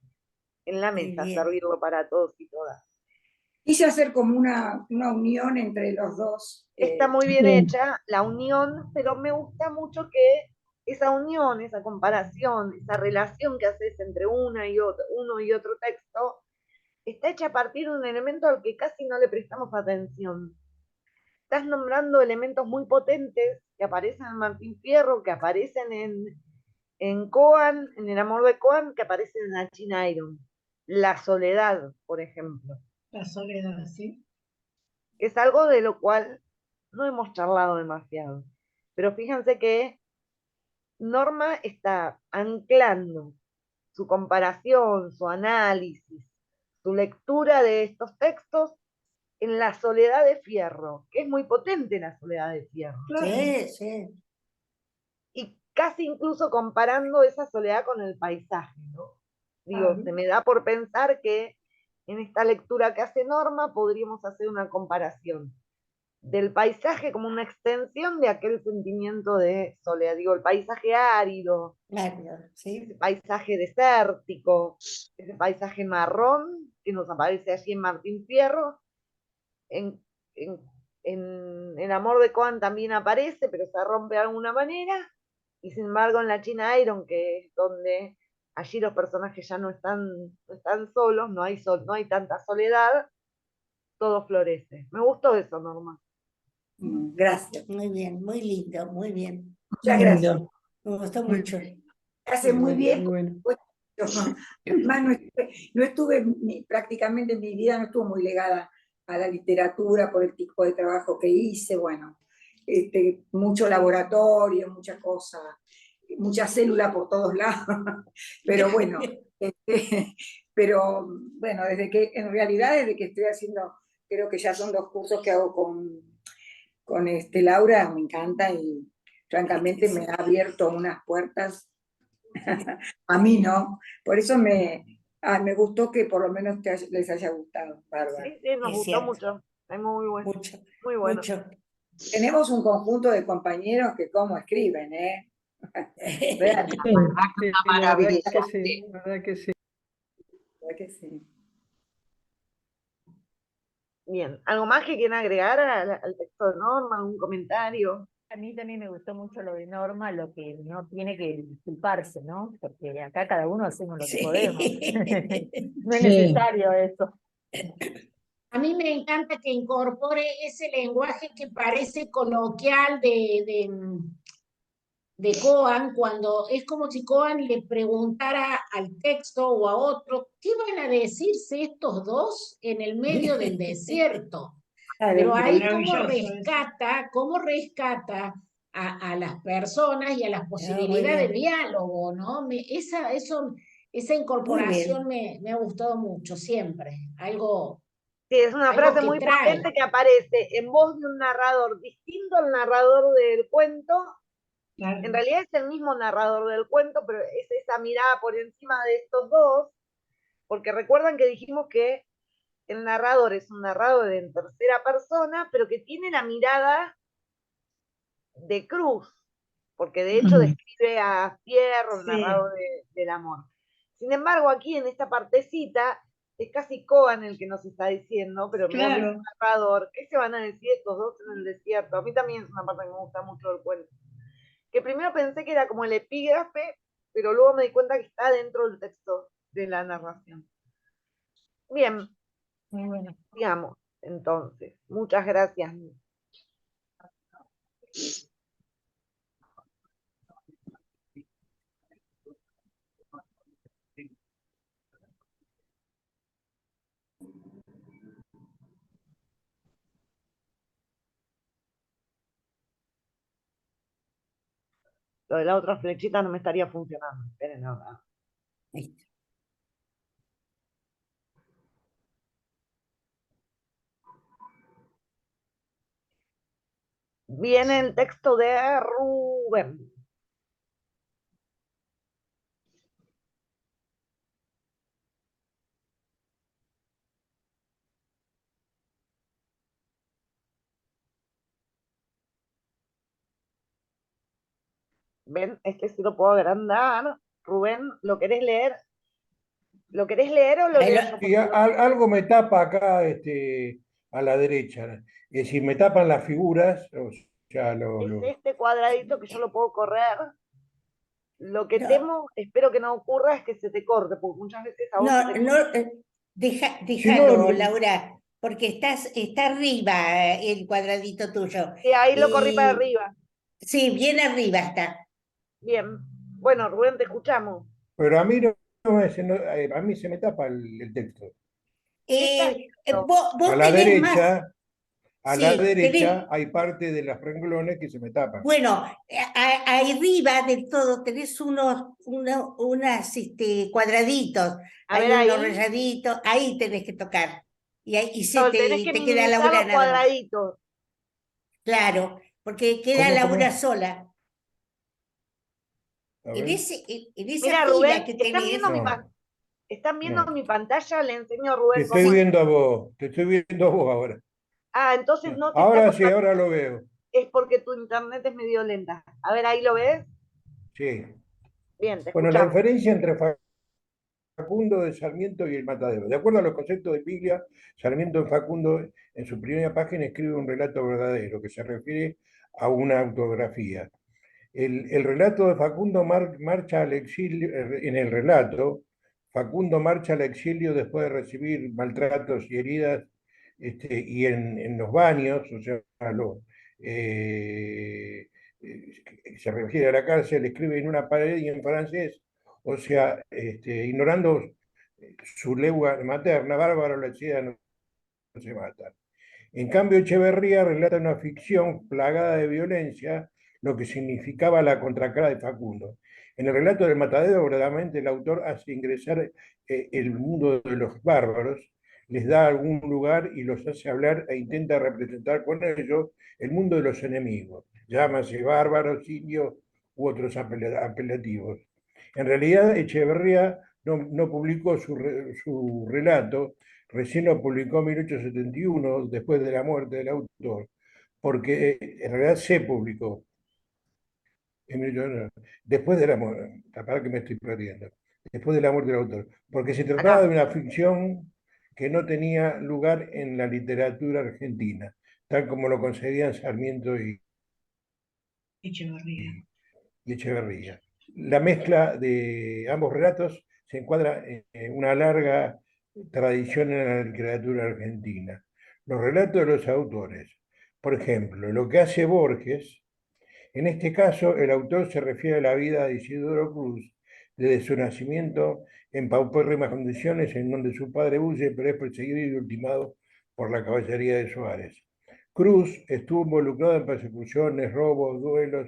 Speaker 1: en la mesa, servirlo para todos y todas.
Speaker 6: Quise hacer como una unión entre los dos.
Speaker 1: Está muy bien hecha la unión, pero me gusta mucho que esa unión, esa comparación, esa relación que haces entre uno y otro texto, está hecha a partir de un elemento al que casi no le prestamos atención. Estás nombrando elementos muy potentes que aparecen en Martín Fierro, que aparecen en Coan, en El amor de Coan, que aparecen en la China Iron. La soledad, por ejemplo.
Speaker 12: La soledad, sí.
Speaker 1: Es algo de lo cual no hemos charlado demasiado. Pero fíjense que Norma está anclando su comparación, su análisis, su lectura de estos textos en la soledad de Fierro, que es muy potente la soledad de Fierro.
Speaker 10: Sí, sí.
Speaker 1: Y casi incluso comparando esa soledad con el paisaje, ¿no? Digo, se me da por pensar que en esta lectura que hace Norma podríamos hacer una comparación del paisaje como una extensión de aquel sentimiento de soledad, digo, el paisaje árido,
Speaker 10: ¿sí?
Speaker 1: ese paisaje desértico, ese paisaje marrón que nos aparece allí en Martín Fierro, en El amor de Coan también aparece, pero se rompe de alguna manera, y sin embargo en la China Iron, que es donde allí los personajes ya no están solos, no hay tanta soledad, todo florece. Me gustó eso, Norma.
Speaker 9: Gracias.
Speaker 10: Muy bien, muy lindo, muy bien.
Speaker 6: Muchas gracias.
Speaker 10: Me gustó mucho.
Speaker 6: Hace muy bien.
Speaker 11: Bueno.
Speaker 9: Más no estuve prácticamente en mi vida, no estuvo muy ligada a la literatura por el tipo de trabajo que hice, bueno, mucho laboratorio, mucha cosa, mucha célula por todos lados, pero bueno, pero bueno, en realidad desde que estoy haciendo, creo que ya son 2 cursos que hago con Laura, me encanta y francamente me ha abierto unas puertas. A mí no, por eso me gustó que por lo menos les haya gustado, Bárbara.
Speaker 1: Sí, nos
Speaker 10: Es
Speaker 1: gustó
Speaker 10: cierto.
Speaker 1: mucho. Es muy bueno.
Speaker 10: Mucho,
Speaker 1: Muy bueno.
Speaker 10: mucho.
Speaker 9: Tenemos un conjunto de compañeros que cómo escriben, ¿eh? Realmente.
Speaker 11: La verdad que una
Speaker 4: La verdad
Speaker 11: maravilla.
Speaker 4: que sí, la verdad que sí.
Speaker 9: La verdad que sí.
Speaker 1: Bien, ¿algo más que quieran agregar al texto de Norma? ¿Algún comentario?
Speaker 7: A mí también me gustó mucho lo de Norma, lo que no tiene que disculparse, ¿no? Porque acá cada uno hacemos lo que podemos. No es
Speaker 4: Sí.
Speaker 7: necesario eso.
Speaker 2: A mí me encanta que incorpore ese lenguaje que parece coloquial de Coan, cuando es como si Coan le preguntara al texto o a otro, ¿qué van a decirse estos dos en el medio del desierto? Pero ahí cómo rescata a las personas y a las posibilidades de diálogo, ¿no? Esa incorporación me ha gustado mucho, siempre.
Speaker 1: Sí, es una
Speaker 2: Algo
Speaker 1: frase
Speaker 2: que
Speaker 1: muy
Speaker 2: trae.
Speaker 1: potente que aparece en voz de un narrador distinto al narrador del cuento.
Speaker 12: Claro.
Speaker 1: En realidad es el mismo narrador del cuento, pero es esa mirada por encima de estos dos, porque recuerdan que dijimos que el narrador es un narrador en tercera persona, pero que tiene la mirada de Cruz, porque de hecho describe a Fierro, el narrador del amor. Sin embargo, aquí en esta partecita es casi Coan el que nos está diciendo, pero mirá que es un narrador, ¿qué se van a decir estos dos en el desierto? A mí también es una parte que me gusta mucho del cuento. Que primero pensé que era como el epígrafe, pero luego me di cuenta que está dentro del texto de la narración. Bien,
Speaker 7: Muy bueno.
Speaker 1: digamos, entonces, muchas gracias. Lo de la otra flechita no me estaría funcionando. Esperen ahora. Viene el texto de Rubén. Ven, este sí lo puedo agrandar. Rubén, ¿lo querés leer? ¿Lo querés leer o lo leo yo?
Speaker 5: Sí, algo me tapa acá a la derecha. Es decir, me tapan las figuras. O sea,
Speaker 1: Es este cuadradito que yo lo puedo correr. Lo que temo, espero que no ocurra, es que se te corte, porque muchas veces a vos se te corta.
Speaker 10: Déjalo, Laura, porque está arriba el cuadradito tuyo.
Speaker 1: Sí, ahí lo corrí para arriba.
Speaker 10: Sí, bien arriba está.
Speaker 1: Bien. Bueno, Rubén, te escuchamos.
Speaker 5: Pero a mí a mí se me tapa el texto.
Speaker 10: Vos
Speaker 5: A la
Speaker 10: tenés
Speaker 5: derecha,
Speaker 10: más.
Speaker 5: a la
Speaker 10: Sí,
Speaker 5: derecha hay parte de los renglones que se me tapan.
Speaker 10: Bueno, arriba del todo tenés unos cuadraditos,
Speaker 1: A ver,
Speaker 10: hay unos
Speaker 1: ahí.
Speaker 10: rayaditos, ahí tenés que tocar. Y
Speaker 1: No, tenés que
Speaker 10: te queda
Speaker 1: minimizar
Speaker 10: Laura
Speaker 1: los
Speaker 10: nada más.
Speaker 1: cuadraditos.
Speaker 10: Claro, porque queda
Speaker 5: ¿Cómo,
Speaker 10: Laura
Speaker 5: cómo?
Speaker 10: sola.
Speaker 5: A
Speaker 10: En
Speaker 5: ver.
Speaker 10: esa
Speaker 1: Mira,
Speaker 10: fila
Speaker 1: Rubén,
Speaker 10: que
Speaker 1: ¿están
Speaker 10: tenés.
Speaker 1: viendo
Speaker 5: No,
Speaker 1: ¿están viendo
Speaker 5: no.
Speaker 1: mi pantalla? Le enseño a
Speaker 5: Te
Speaker 1: Rubén
Speaker 5: estoy
Speaker 1: cómo.
Speaker 5: viendo a vos, te estoy viendo a vos ahora.
Speaker 1: Ah, entonces no te está
Speaker 5: Ahora sí,
Speaker 1: cortando.
Speaker 5: ahora lo veo.
Speaker 1: Es porque tu internet es medio lenta. A ver, ahí lo ves.
Speaker 5: Sí.
Speaker 1: Bien, te
Speaker 5: Bueno, la
Speaker 1: escuchamos.
Speaker 5: diferencia entre Facundo de Sarmiento y el Matadero. De acuerdo a los conceptos de Piglia, Sarmiento en Facundo, en su primera página, escribe un relato verdadero que se refiere a una autografía. El relato de Facundo marcha al exilio, en el relato, Facundo marcha al exilio después de recibir maltratos y heridas, y en los baños, o sea, se refiere a la cárcel, escribe en una pared y en francés O sea, ignorando su lengua materna, bárbaro la hechida no se matan. En cambio, Echeverría relata una ficción plagada de violencia, lo que significaba la contracara de Facundo. En el relato del Matadero, verdaderamente el autor hace ingresar el mundo de los bárbaros, les da algún lugar y los hace hablar e intenta representar con ellos el mundo de los enemigos. Llámase bárbaros, indios u otros apelativos. En realidad, Echeverría no publicó su relato, recién lo publicó en 1871, después de la muerte del autor, porque en realidad se publicó. Después de la muerte, para que me estoy perdiendo, después de la muerte del autor, porque se trataba de una ficción que no tenía lugar en la literatura argentina, tal como lo concebían Sarmiento y Echeverría. La mezcla de ambos relatos se encuadra en una larga tradición en la literatura argentina. Los relatos de los autores. Por ejemplo, lo que hace Borges, en este caso el autor se refiere a la vida de Isidoro Cruz, desde su nacimiento en paupérrimas condiciones, en donde su padre huye, pero es perseguido y ultimado por la caballería de Suárez. Cruz estuvo involucrado en persecuciones, robos, duelos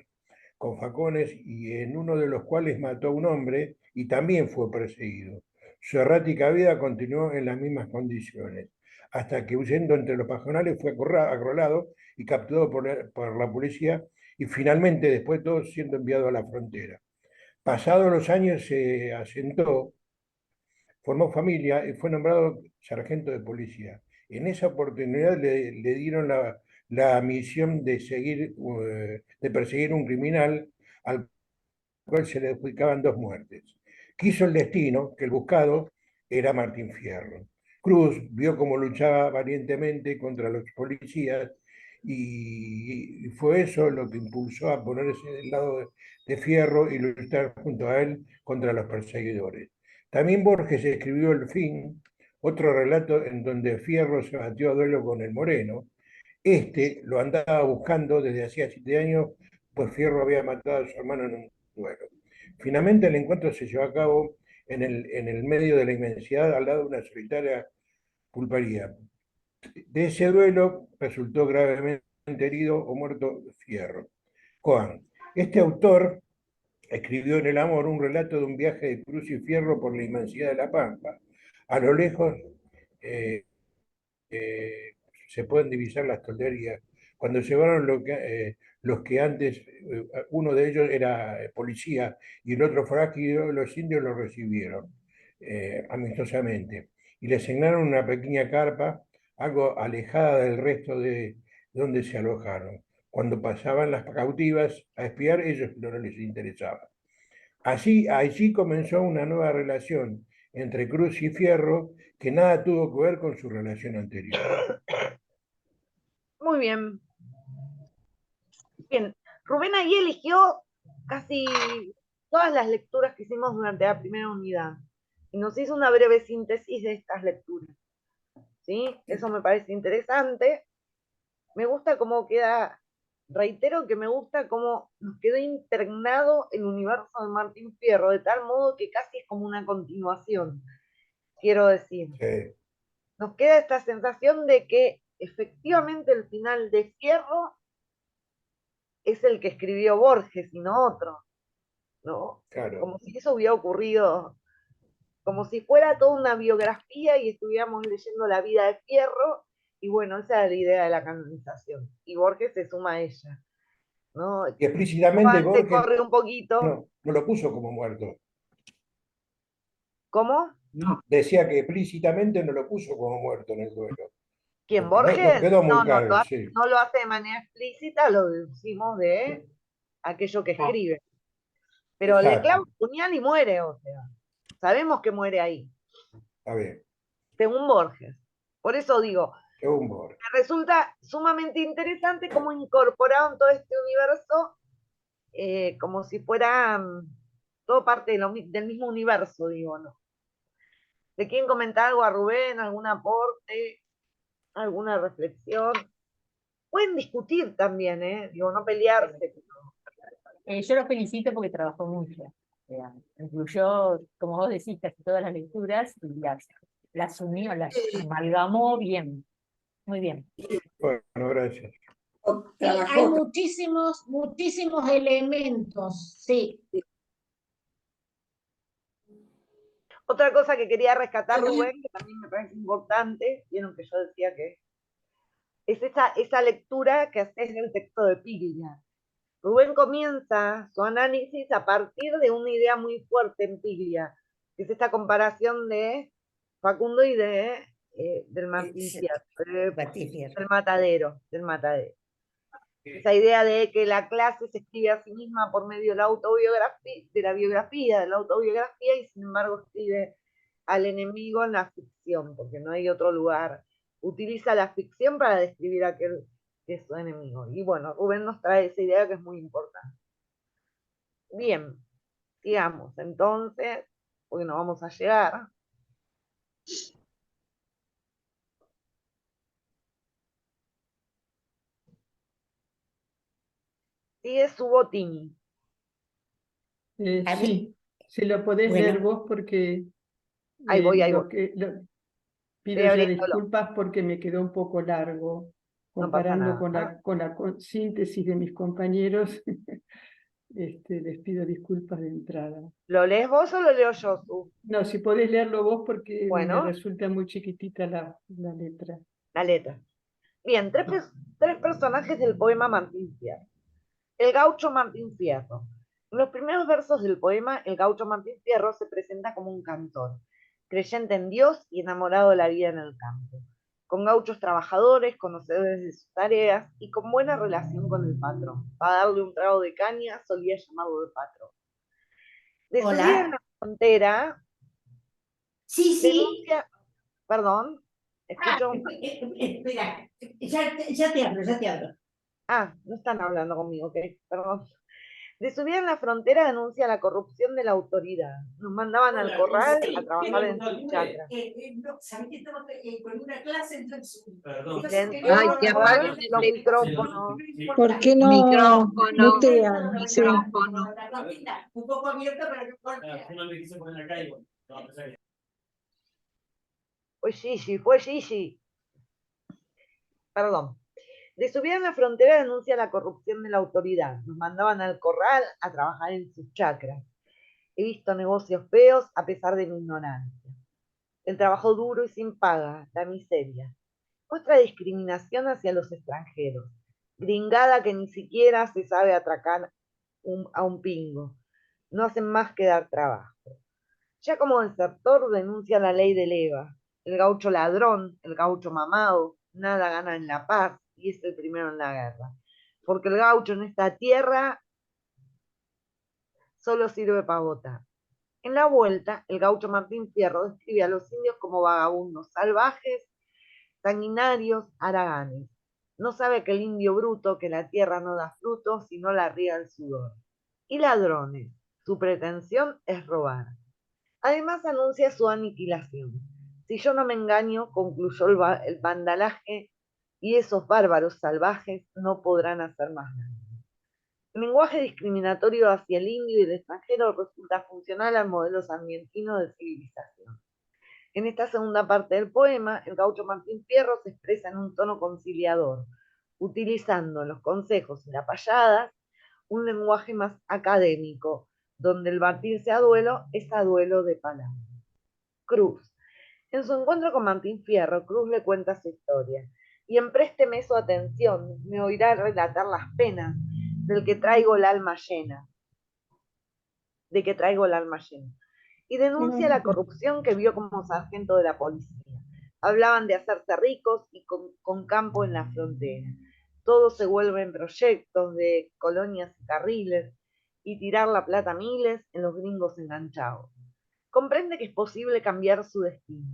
Speaker 5: con facones, y en uno de los cuales mató a un hombre y también fue perseguido. Su errática vida continuó en las mismas condiciones, hasta que huyendo entre los pajonales fue acorralado y capturado por la policía, y finalmente, después de todo, siendo enviado a la frontera. Pasados los años se asentó, formó familia y fue nombrado sargento de policía. En esa oportunidad le dieron la misión de perseguir un criminal al cual se le adjudicaban 2 muertes. Quiso el destino que el buscado era Martín Fierro. Cruz vio cómo luchaba valientemente contra los policías y fue eso lo que impulsó a ponerse del lado de Fierro y luchar junto a él contra los perseguidores. También Borges escribió El fin, otro relato en donde Fierro se batió a duelo con el Moreno. Lo andaba buscando desde hacía 7 años, pues Fierro había matado a su hermano en un duelo. Finalmente el encuentro se llevó a cabo en el medio de la inmensidad, al lado de una solitaria pulpería. De ese duelo resultó gravemente herido o muerto Fierro. Coan. Este autor escribió en El amor un relato de un viaje de Cruz y Fierro por la inmensidad de la Pampa. A lo lejos se pueden divisar las tolderías. Cuando llegaron los que antes, uno de ellos era policía y el otro forajido, los indios lo recibieron amistosamente y le asignaron una pequeña carpa, algo alejada del resto de donde se alojaron. Cuando pasaban las cautivas a espiar, ellos no les interesaba. Allí comenzó una nueva relación entre Cruz y Fierro que nada tuvo que ver con su relación anterior.
Speaker 1: Muy bien. Bien, Rubén ahí eligió casi todas las lecturas que hicimos durante la primera unidad y nos hizo una breve síntesis de estas lecturas. ¿Sí? Eso me parece interesante. Me gusta cómo queda, reitero que me gusta cómo nos quedó impregnado el universo de Martín Fierro, de tal modo que casi es como una continuación, quiero decir.
Speaker 5: Sí.
Speaker 1: Nos queda esta sensación de que efectivamente el final de Fierro es el que escribió Borges y no otro, ¿no?
Speaker 5: Claro.
Speaker 1: Como si eso hubiera ocurrido, como si fuera toda una biografía y estuviéramos leyendo la vida de Fierro, y bueno, esa es la idea de la canonización, y Borges se suma a ella, ¿no?
Speaker 5: Y explícitamente
Speaker 1: Juan se
Speaker 5: Borges
Speaker 1: corre un poquito.
Speaker 5: no lo puso como muerto.
Speaker 1: ¿Cómo?
Speaker 5: No, decía que explícitamente no lo puso como muerto en el duelo.
Speaker 1: ¿Quién,
Speaker 5: Porque
Speaker 1: Borges?
Speaker 5: no quedó muy
Speaker 1: No,
Speaker 5: claro, sí.
Speaker 1: no lo hace de manera explícita, lo deducimos de aquello que escribe. Pero le
Speaker 5: Exacto.
Speaker 1: clava un puñal y muere, o sea, sabemos que muere ahí.
Speaker 5: A ver,
Speaker 1: Según Borges. Por eso digo,
Speaker 5: según Borges.
Speaker 1: me resulta sumamente interesante cómo incorporaron todo este universo como si fuera todo parte del mismo universo, digo, ¿no? ¿De quién comentar algo a Rubén? ¿Algún aporte? ¿Alguna reflexión? Pueden discutir también, digo, no pelearse.
Speaker 7: Yo lo felicito porque trabajó mucho.
Speaker 13: incluyó, como vos decís, casi todas las lecturas y las unió, las amalgamó bien, muy bien.
Speaker 5: Bueno, gracias.
Speaker 2: Sí, hay muchísimos, muchísimos elementos, sí.
Speaker 1: Otra cosa que quería rescatar, Rubén, que también me parece importante, vieron que yo decía que es esa lectura que haces del texto de Piglia. Rubén comienza su análisis a partir de una idea muy fuerte en Piglia, que es esta comparación de Facundo y del Martín Fierro, del matadero. Esa idea de que la clase se escribe a sí misma por medio de la autobiografía, de la autobiografía, y sin embargo escribe al enemigo en la ficción, porque no hay otro lugar. Utiliza la ficción para describir a aquel que es su enemigo. Y bueno, Rubén nos trae esa idea que es muy importante. Bien, sigamos entonces, porque no vamos a llegar. Sigue Subotini.
Speaker 14: Sí, si lo podés leer vos porque
Speaker 1: ahí voy.
Speaker 14: pido ya disculpas porque me quedó un poco largo comparando con la síntesis de mis compañeros. Les pido disculpas de entrada.
Speaker 1: ¿Lo lees vos o lo leo yo, Su?
Speaker 14: No, si podés leerlo vos porque
Speaker 1: bueno,
Speaker 14: me resulta muy chiquitita la letra.
Speaker 1: La letra. Bien, tres personajes del poema Martín Fierro. El gaucho Martín Fierro. En los primeros versos del poema, el gaucho Martín Fierro se presenta como un cantor, creyente en Dios y enamorado de la vida en el campo, con gauchos trabajadores, conocedores de sus tareas y con buena relación con el patrón. Para darle un trago de caña, solía llamarlo el patrón. De su vida en la frontera, denuncia... Perdón, escucho...
Speaker 10: espera, ya te hablo.
Speaker 1: Ah, no están hablando conmigo, ok, perdón. De su vida en la frontera denuncia la corrupción de la autoridad. Nos mandaban al corral a trabajar en sus chacras.
Speaker 10: ¿Sabés que estamos con una clase entonces?
Speaker 1: Ay, que apague los micrófonos.
Speaker 4: ¿Por qué no mutean? Sí.
Speaker 10: Un poco abierta para que
Speaker 1: Fue Gigi. Perdón. De su vida en la frontera denuncia la corrupción de la autoridad. Nos mandaban al corral a trabajar en sus chacras. He visto negocios feos a pesar de mi ignorancia. El trabajo duro y sin paga, la miseria. Otra discriminación hacia los extranjeros. Gringada que ni siquiera se sabe atracar a un pingo. No hacen más que dar trabajo. Ya como desertor denuncia la ley de leva. El gaucho ladrón, el gaucho mamado, nada gana en la paz y es el primero en la guerra. Porque el gaucho en esta tierra solo sirve para votar. En la vuelta, el gaucho Martín Fierro describe a los indios como vagabundos, salvajes, sanguinarios, haraganes. No sabe que el indio bruto, que la tierra no da frutos, sino la riega el sudor. Y ladrones, su pretensión es robar. Además anuncia su aniquilación. Si yo no me engaño, concluyó el vandalaje, y esos bárbaros salvajes no podrán hacer más nada. El lenguaje discriminatorio hacia el indio y el extranjero resulta funcional al modelo sarmientino de civilización. En esta segunda parte del poema, el gaucho Martín Fierro se expresa en un tono conciliador, utilizando en los consejos y las payadas un lenguaje más académico, donde el batirse a duelo es a duelo de palabras. Cruz. En su encuentro con Martín Fierro, Cruz le cuenta su historia, y en Présteme su atención, me oirá relatar las penas del que traigo el alma llena, y denuncia la corrupción que vio como sargento de la policía. Hablaban de hacerse ricos y con campo en la frontera. Todo se vuelve en proyectos de colonias y carriles, y tirar la plata a miles en los gringos enganchados. Comprende que es posible cambiar su destino,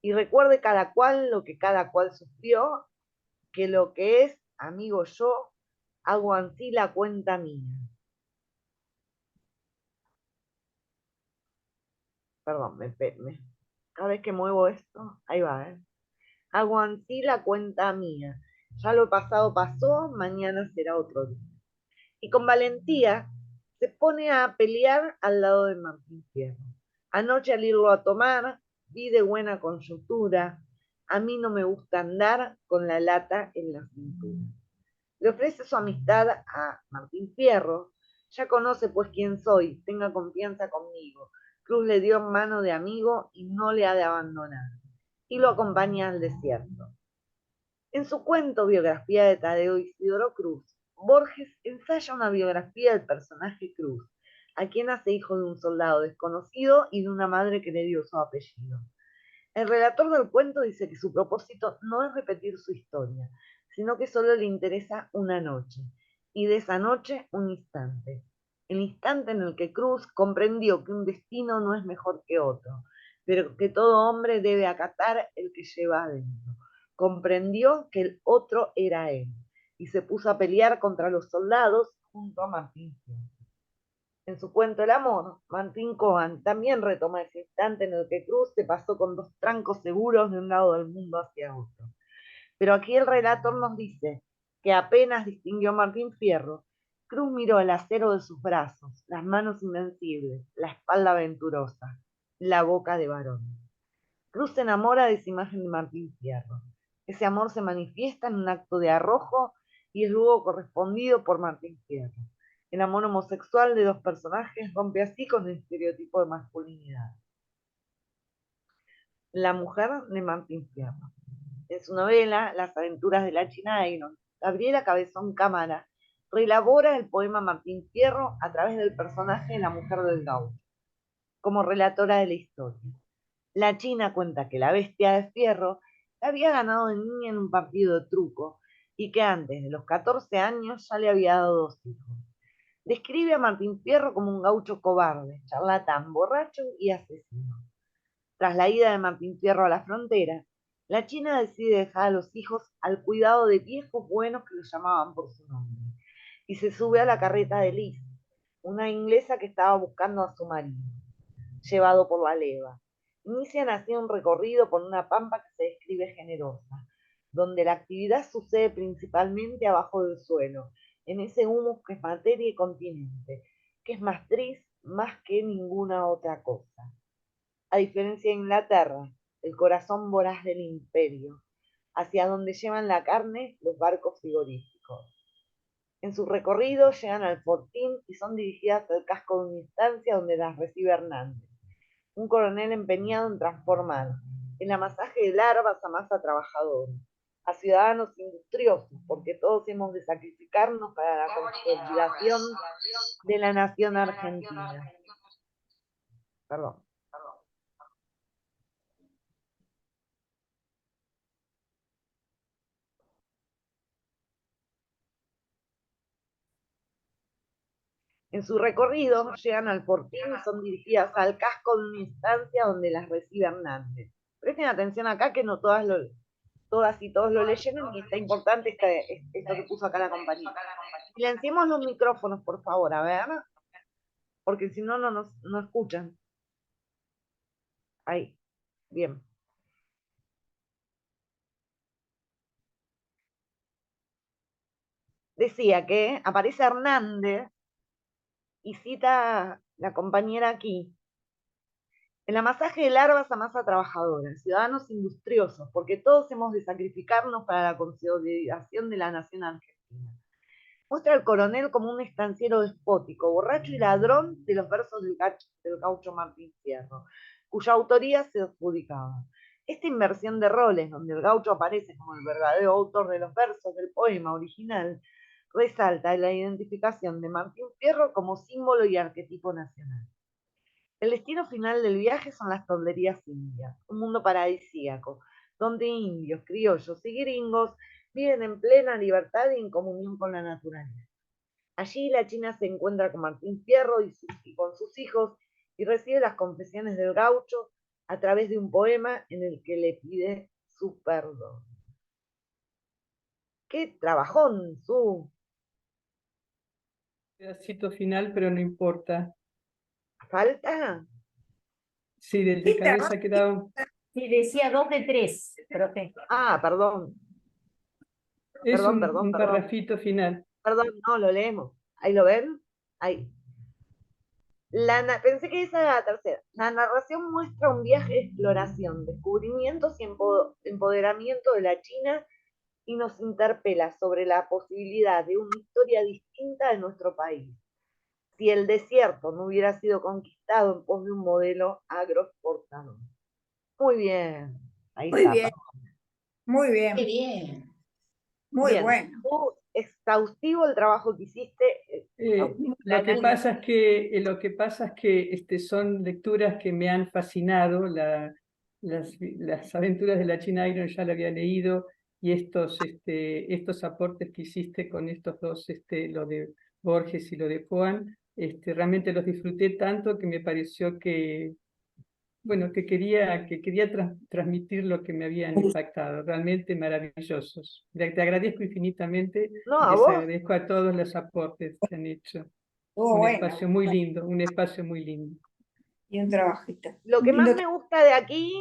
Speaker 1: y recuerde cada cual lo que cada cual sufrió, que lo que es, amigo yo, hago ansí la cuenta mía. Perdón, cada vez que muevo esto, ahí va, hago ansí la cuenta mía. Ya lo pasado pasó, mañana será otro día. Y con valentía se pone a pelear al lado de Martín Fierro. Anoche al irlo a tomar, vi de buena coyuntura, a mí no me gusta andar con la lata en la cintura. Le ofrece su amistad a Martín Fierro, ya conoce pues quién soy, tenga confianza conmigo. Cruz le dio mano de amigo y no le ha de abandonar, y lo acompaña al desierto. En su cuento Biografía de Tadeo Isidoro Cruz, Borges ensaya una biografía del personaje Cruz, a quien hace hijo de un soldado desconocido y de una madre que le dio su apellido. El relator del cuento dice que su propósito no es repetir su historia, sino que solo le interesa una noche, y de esa noche un instante. El instante en el que Cruz comprendió que un destino no es mejor que otro, pero que todo hombre debe acatar el que lleva adentro. Comprendió que el otro era él, y se puso a pelear contra los soldados junto a Martín Fierro. En su cuento El amor, Martín Cohan también retoma ese instante en el que Cruz se pasó con 2 trancos seguros de un lado del mundo hacia otro. Pero aquí el relator nos dice que apenas distinguió a Martín Fierro, Cruz miró el acero de sus brazos, las manos invencibles, la espalda venturosa, la boca de varón. Cruz se enamora de esa imagen de Martín Fierro. Ese amor se manifiesta en un acto de arrojo y es luego correspondido por Martín Fierro. El amor homosexual de 2 personajes rompe así con el estereotipo de masculinidad. La mujer de Martín Fierro. En su novela Las aventuras de la China Iron, Gabriela Cabezón Cámara reelabora el poema Martín Fierro a través del personaje de la mujer del gaucho, como relatora de la historia. La China cuenta que la bestia de Fierro la había ganado de niña en un partido de truco y que antes de los 14 años ya le había dado 2 hijos. Describe a Martín Fierro como un gaucho cobarde, charlatán, borracho y asesino. Tras la ida de Martín Fierro a la frontera, la China decide dejar a los hijos al cuidado de viejos buenos que los llamaban por su nombre, y se sube a la carreta de Liz, una inglesa que estaba buscando a su marido, llevado por la leva. Inician así un recorrido por una pampa que se describe generosa, donde la actividad sucede principalmente abajo del suelo, en ese humus que es materia y continente, que es matriz más que ninguna otra cosa. A diferencia de Inglaterra, el corazón voraz del imperio, hacia donde llevan la carne los barcos frigoríficos. En su recorrido llegan al Fortín y son dirigidas al casco de una instancia donde las recibe Hernández, un coronel empeñado en transformar el amasaje de larvas a masa trabajadora, a ciudadanos industriosos, porque todos hemos de sacrificarnos para la consolidación de la nación argentina. Perdón. En su recorrido llegan al Fortín y son dirigidas al casco de una instancia donde las recibe Hernández. Presten atención acá que no todas y todos lo leyeron y está importante esto que puso acá la compañía. Silenciemos los micrófonos, por favor, a ver, porque si no, no escuchan. Ahí, bien. Decía que aparece Hernández y cita la compañera aquí. El amasaje de larvas a masa trabajadora, ciudadanos industriosos, porque todos hemos de sacrificarnos para la consolidación de la nación argentina. Muestra al coronel como un estanciero despótico, borracho y ladrón de los versos del gaucho Martín Fierro, cuya autoría se adjudicaba. Esta inversión de roles, donde el gaucho aparece como el verdadero autor de los versos del poema original, resalta la identificación de Martín Fierro como símbolo y arquetipo nacional. El destino final del viaje son las tonderías indias, un mundo paradisíaco, donde indios, criollos y gringos viven en plena libertad y en comunión con la naturaleza. Allí la China se encuentra con Martín Fierro y con sus hijos y recibe las confesiones del gaucho a través de un poema en el que le pide su perdón. ¡Qué trabajón, Su!
Speaker 14: Pedacito final, pero no importa.
Speaker 1: ¿Falta?
Speaker 14: Sí, desde cabeza quedaba.
Speaker 13: Sí, decía 2 de 3, profe.
Speaker 1: Ah, perdón.
Speaker 14: Es un parrafito final.
Speaker 1: Perdón, no, lo leemos. ¿Ahí lo ven? Ahí. Pensé que esa era la tercera. La narración muestra un viaje de exploración, descubrimientos y empoderamiento de la China y nos interpela sobre la posibilidad de una historia distinta de nuestro país, si el desierto no hubiera sido conquistado en pos de un modelo agroexportador. Muy bien. Ahí
Speaker 9: Muy
Speaker 1: está.
Speaker 9: bien, muy bien.
Speaker 2: Qué bien.
Speaker 9: Muy
Speaker 1: Bien.
Speaker 9: bueno.
Speaker 1: Exhaustivo el trabajo que hiciste.
Speaker 14: Lo que pasa es que son lecturas que me han fascinado. Las aventuras de la China Iron ya lo había leído, y estos aportes que hiciste con estos dos, lo de Borges y lo de Juan, realmente los disfruté tanto que me pareció que, bueno, que quería transmitir lo que me habían impactado. Realmente maravillosos. Te agradezco infinitamente
Speaker 1: No,
Speaker 14: y
Speaker 1: a
Speaker 14: les
Speaker 1: vos.
Speaker 14: agradezco a todos los aportes que han hecho.
Speaker 9: Estuvo
Speaker 14: Un
Speaker 9: bueno.
Speaker 14: espacio muy lindo, un espacio muy lindo.
Speaker 9: Y un trabajito.
Speaker 1: Lo que
Speaker 9: Un
Speaker 1: más
Speaker 9: lindo
Speaker 1: me gusta de aquí,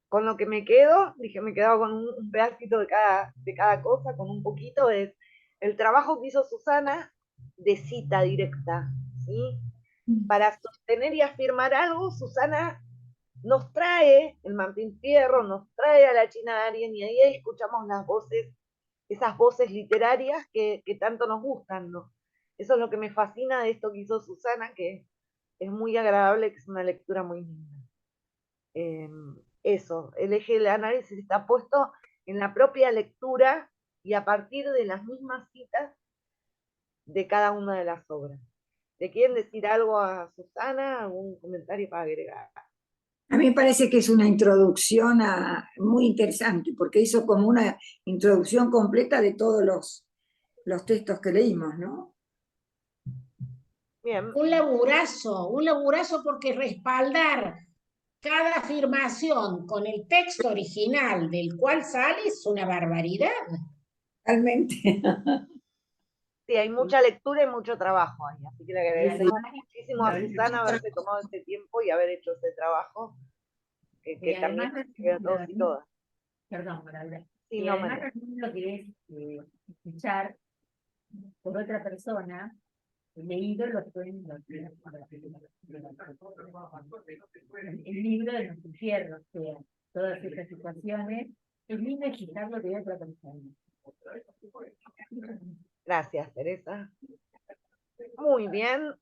Speaker 1: con lo que me quedo, dije, me quedo con un pedacito de cada cosa, con un poquito, es el trabajo que hizo Susana de cita directa, ¿sí? Para sostener y afirmar algo, Susana nos trae el Martín Fierro, nos trae a la China Arien, y ahí escuchamos las voces, esas voces literarias que tanto nos gustan, ¿no? Eso es lo que me fascina de esto que hizo Susana, que es muy agradable, que es una lectura muy linda. Eso, el eje del análisis está puesto en la propia lectura y a partir de las mismas citas de cada una de las obras. ¿Le quieren decir algo a Susana? ¿Algún comentario para agregar?
Speaker 9: A mí me parece que es una introducción muy interesante, porque hizo como una introducción completa de todos los textos que leímos, ¿no?
Speaker 1: Bien.
Speaker 2: Un laburazo porque respaldar cada afirmación con el texto original del cual sale es una barbaridad.
Speaker 9: Realmente.
Speaker 1: Sí, hay mucha lectura y mucho trabajo ahí, así que le agradecemos muchísimo a Susana haberse tomado este tiempo y haber hecho ese trabajo, que también a todos y todas.
Speaker 13: Perdón, Maravilla.
Speaker 1: Sí,
Speaker 13: Y
Speaker 1: no,
Speaker 13: además
Speaker 1: María.
Speaker 13: lo que es escuchar por otra persona, leído el libro de Martín Fierro, o sea, todas estas situaciones, es lindo escucharlo de otra persona.
Speaker 1: Gracias, Teresa. Muy bien.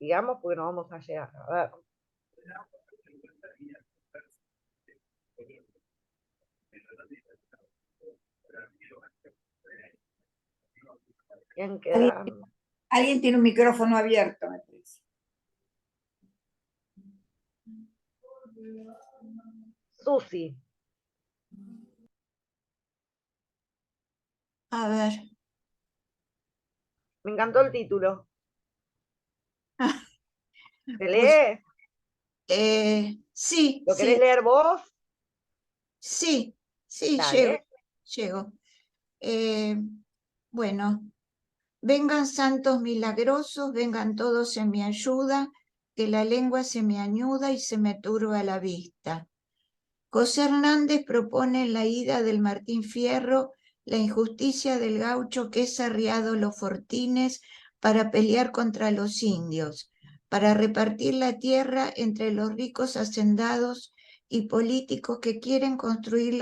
Speaker 1: Digamos, porque no vamos a llegar. A ver. ¿Quién queda?
Speaker 9: Alguien tiene un micrófono abierto, me parece.
Speaker 1: Susi.
Speaker 15: A ver.
Speaker 1: Me encantó el título. ¿Se
Speaker 15: Pues,
Speaker 1: lee?
Speaker 15: Sí.
Speaker 1: ¿Lo querés leer vos?
Speaker 15: Sí,
Speaker 1: Dale.
Speaker 15: llego. Bueno, vengan santos milagrosos, vengan todos en mi ayuda, que la lengua se me añuda y se me turba la vista. José Hernández propone en la ida del Martín Fierro la injusticia del gaucho que es arriado los fortines para pelear contra los indios, para repartir la tierra entre los ricos hacendados y políticos que quieren construir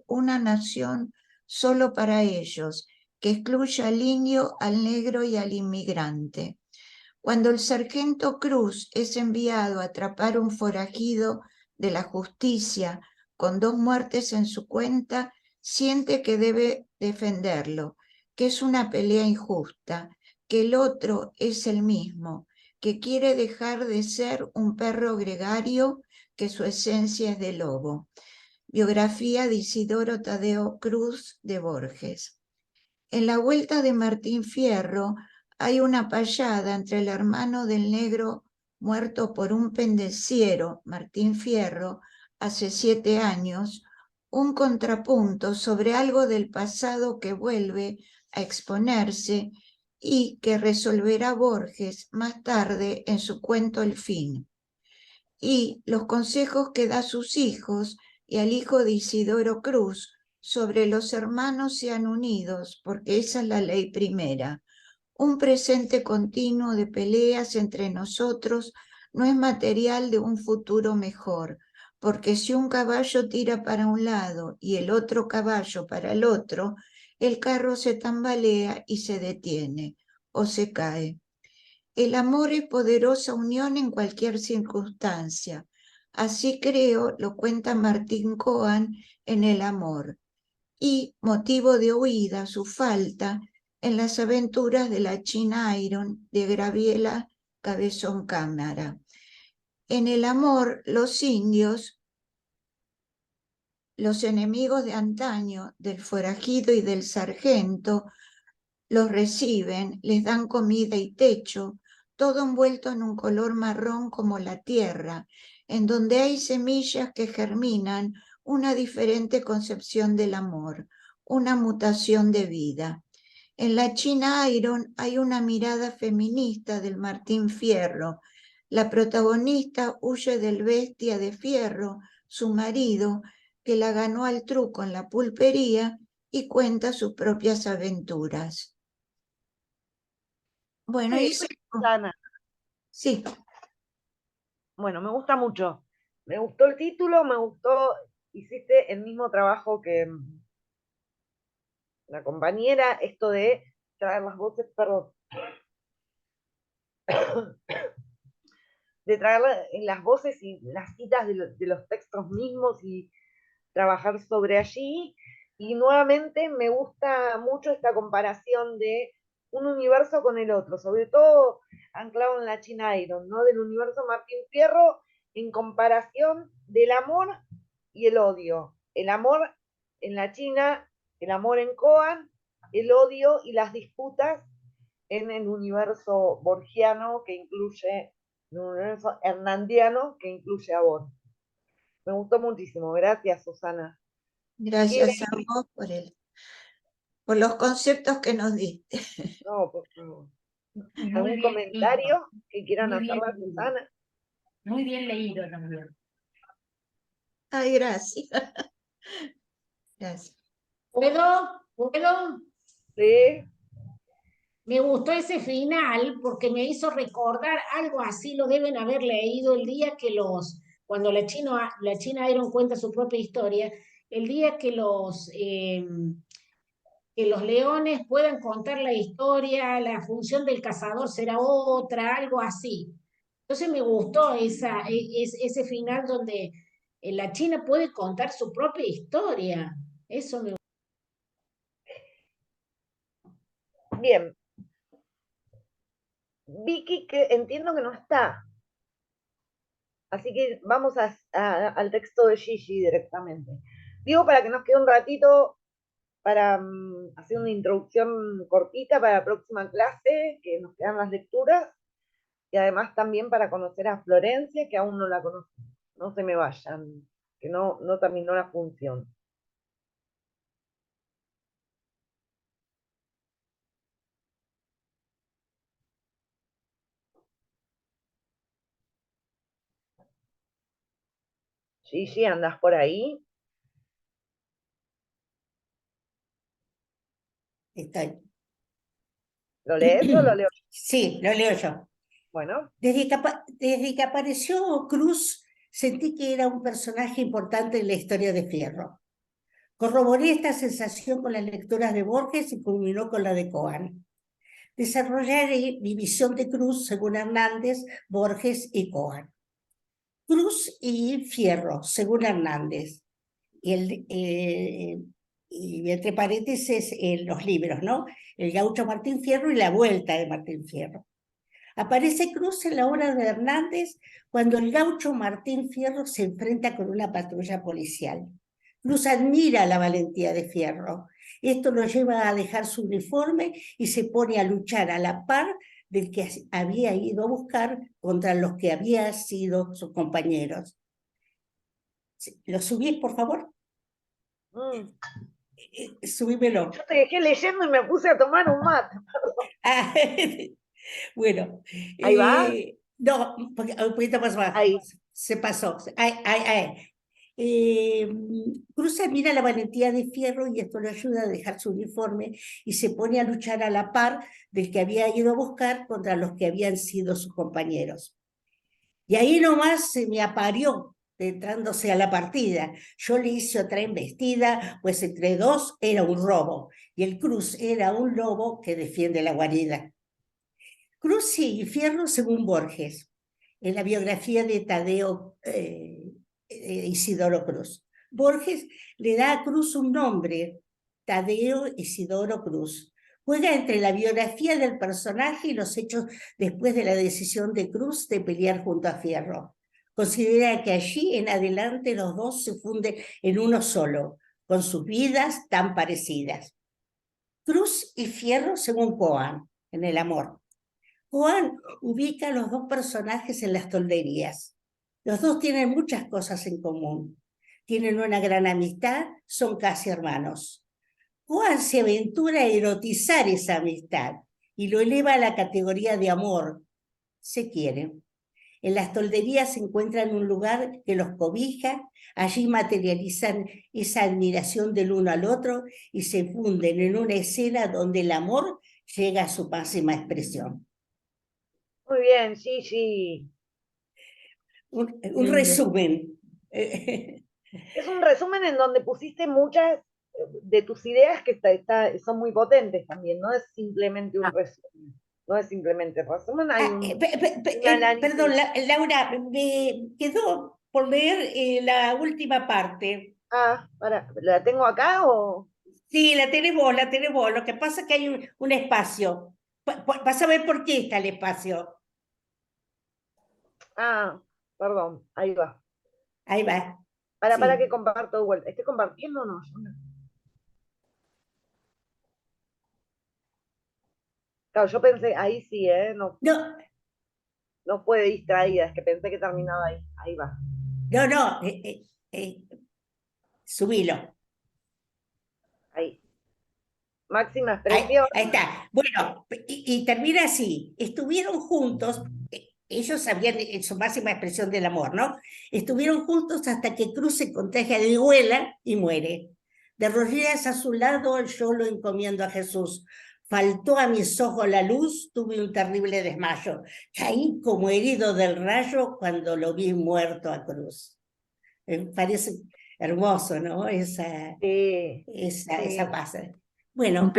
Speaker 15: una nación solo para ellos, que excluya al indio, al negro y al inmigrante. Cuando el sargento Cruz es enviado a atrapar un forajido de la justicia con 2 muertes en su cuenta, siente que debe defenderlo, que es una pelea injusta, que el otro es el mismo, que quiere dejar de ser un perro gregario, que su esencia es de lobo. Biografía de Isidoro Tadeo Cruz de Borges. En la vuelta de Martín Fierro hay una payada entre el hermano del negro muerto por un pendenciero, Martín Fierro, hace 7 años, un contrapunto sobre algo del pasado que vuelve a exponerse y que resolverá Borges más tarde en su cuento El fin. Y los consejos que da a sus hijos y al hijo de Isidoro Cruz sobre los hermanos sean unidos, porque esa es la ley primera. Un presente continuo de peleas entre nosotros no es material de un futuro mejor, porque si un caballo tira para un lado y el otro caballo para el otro, el carro se tambalea y se detiene o se cae. El amor es poderosa unión en cualquier circunstancia. Así creo, lo cuenta Martín Cohen en El amor, y motivo de huida, su falta, en las aventuras de la China Iron de Graviela Cabezón Cámara. En El amor, los indios, los enemigos de antaño, del forajido y del sargento, los reciben, les dan comida y techo, todo envuelto en un color marrón como la tierra, en donde hay semillas que germinan una diferente concepción del amor, una mutación de vida. En la China Iron hay una mirada feminista del Martín Fierro. La protagonista huye del bestia de Fierro, su marido, que la ganó al truco en la pulpería, y cuenta sus propias aventuras. Bueno,
Speaker 1: Sí,
Speaker 15: y
Speaker 1: Susana.
Speaker 15: sí.
Speaker 1: Bueno, me gusta mucho. Me gustó el título, me gustó, hiciste el mismo trabajo que la compañera, esto de traer las voces, perdón, de traer las voces y las citas de los textos mismos y trabajar sobre allí. Y nuevamente me gusta mucho esta comparación de un universo con el otro, sobre todo anclado en la China Iron, ¿no? Del universo Martín Fierro en comparación del amor y el odio. El amor en la China, el amor en Cohen, el odio y las disputas en el universo borgiano que incluye, el universo hernandiano que incluye a Borg. Me gustó muchísimo. Gracias, Susana.
Speaker 15: Gracias a vos por los conceptos que nos diste.
Speaker 1: No, por favor.
Speaker 13: Muy
Speaker 1: ¿Algún
Speaker 13: bien
Speaker 1: comentario
Speaker 13: leído.
Speaker 1: que quieran
Speaker 13: Muy
Speaker 1: hacer
Speaker 13: bien
Speaker 1: la
Speaker 13: leído.
Speaker 1: Susana?
Speaker 13: Muy bien leído también.
Speaker 15: Ay, gracias. Gracias.
Speaker 2: ¿Puedo?
Speaker 1: Sí.
Speaker 2: Me gustó ese final porque me hizo recordar algo así, lo deben haber leído el día que cuando la China Iron cuenta su propia historia, el día que los leones puedan contar la historia, la función del cazador será otra, algo así. Entonces me gustó ese final donde la China puede contar su propia historia. Eso me gustó.
Speaker 1: Bien. Vicky, que entiendo que no está. Así que vamos al texto de Gigi directamente. Digo, para que nos quede un ratito para hacer una introducción cortita para la próxima clase, que nos quedan las lecturas, y además también para conocer a Florencia, que aún no la conozco. No se me vayan, que no terminó la función. Gigi, ¿andás por ahí?
Speaker 10: Estoy.
Speaker 1: ¿Lo lees o lo leo?
Speaker 10: Sí, lo leo yo.
Speaker 1: Bueno.
Speaker 10: Desde que apareció Cruz, sentí que era un personaje importante en la historia de Fierro. Corroboré esta sensación con las lecturas de Borges y culminó con la de Cohen. Desarrollaré mi visión de Cruz según Hernández, Borges y Cohen. Cruz y Fierro, según Hernández. Y entre paréntesis los libros, ¿no? El gaucho Martín Fierro y la vuelta de Martín Fierro. Aparece Cruz en la obra de Hernández cuando el gaucho Martín Fierro se enfrenta con una patrulla policial. Cruz admira la valentía de Fierro. Esto lo lleva a dejar su uniforme y se pone a luchar a la par del que había ido a buscar contra los que habían sido sus compañeros. ¿Lo subís, por favor? Subímelo.
Speaker 1: Yo te dejé leyendo y me puse a tomar un mate.
Speaker 10: Bueno.
Speaker 1: ¿Ahí va?
Speaker 10: No, un poquito más abajo.
Speaker 1: Ahí.
Speaker 10: Se pasó. Ahí. Cruz admira la valentía de Fierro y esto le ayuda a dejar su uniforme y se pone a luchar a la par del que había ido a buscar contra los que habían sido sus compañeros. Y ahí nomás se me aparió, entrándose a la partida. Yo le hice otra embestida, pues entre dos era un robo, y el Cruz era un lobo que defiende la guarida. Cruz y Fierro según Borges, en la biografía de Tadeo Isidoro Cruz. Borges le da a Cruz un nombre, Tadeo Isidoro Cruz. Juega entre la biografía del personaje y los hechos después de la decisión de Cruz de pelear junto a Fierro. Considera que allí en adelante los dos se funden en uno solo, con sus vidas tan parecidas. Cruz y Fierro según Coan, en El amor. Coan ubica a los dos personajes en las tolderías. Los dos tienen muchas cosas en común. Tienen una gran amistad, son casi hermanos. Coan se aventura a erotizar esa amistad y lo eleva a la categoría de amor. Se quieren. En las tolderías se encuentran un lugar que los cobija, allí materializan esa admiración del uno al otro y se funden en una escena donde el amor llega a su máxima expresión.
Speaker 1: Muy bien, sí.
Speaker 10: Un resumen.
Speaker 1: Es un resumen en donde pusiste muchas de tus ideas que son muy potentes también, no es simplemente un resumen. No es simplemente resumen, hay un
Speaker 10: perdón, Laura, me quedó por leer la última parte.
Speaker 1: ¿la tengo acá o...?
Speaker 10: Sí, la tenés vos. Lo que pasa es que hay un espacio. Vas a ver por qué está el espacio.
Speaker 1: Perdón, ahí va.
Speaker 10: Ahí va.
Speaker 1: Para que comparto de vuelta. ¿Estoy compartiendo o no? Claro, yo pensé, ahí sí, no fue distraída, es que pensé que terminaba ahí. Ahí va.
Speaker 10: No, subilo.
Speaker 1: Ahí. Máxima expresión.
Speaker 10: Ahí está. Bueno, y termina así. Estuvieron juntos, ellos sabían su máxima expresión del amor, ¿no? Estuvieron juntos hasta que Cruz se contagia de vihuela y muere. De rodillas a su lado, yo lo encomiendo a Jesús. Faltó a mis ojos la luz, tuve un terrible desmayo. Caí como herido del rayo cuando lo vi muerto a Cruz. Parece hermoso, ¿no? Esa pasa. Bueno,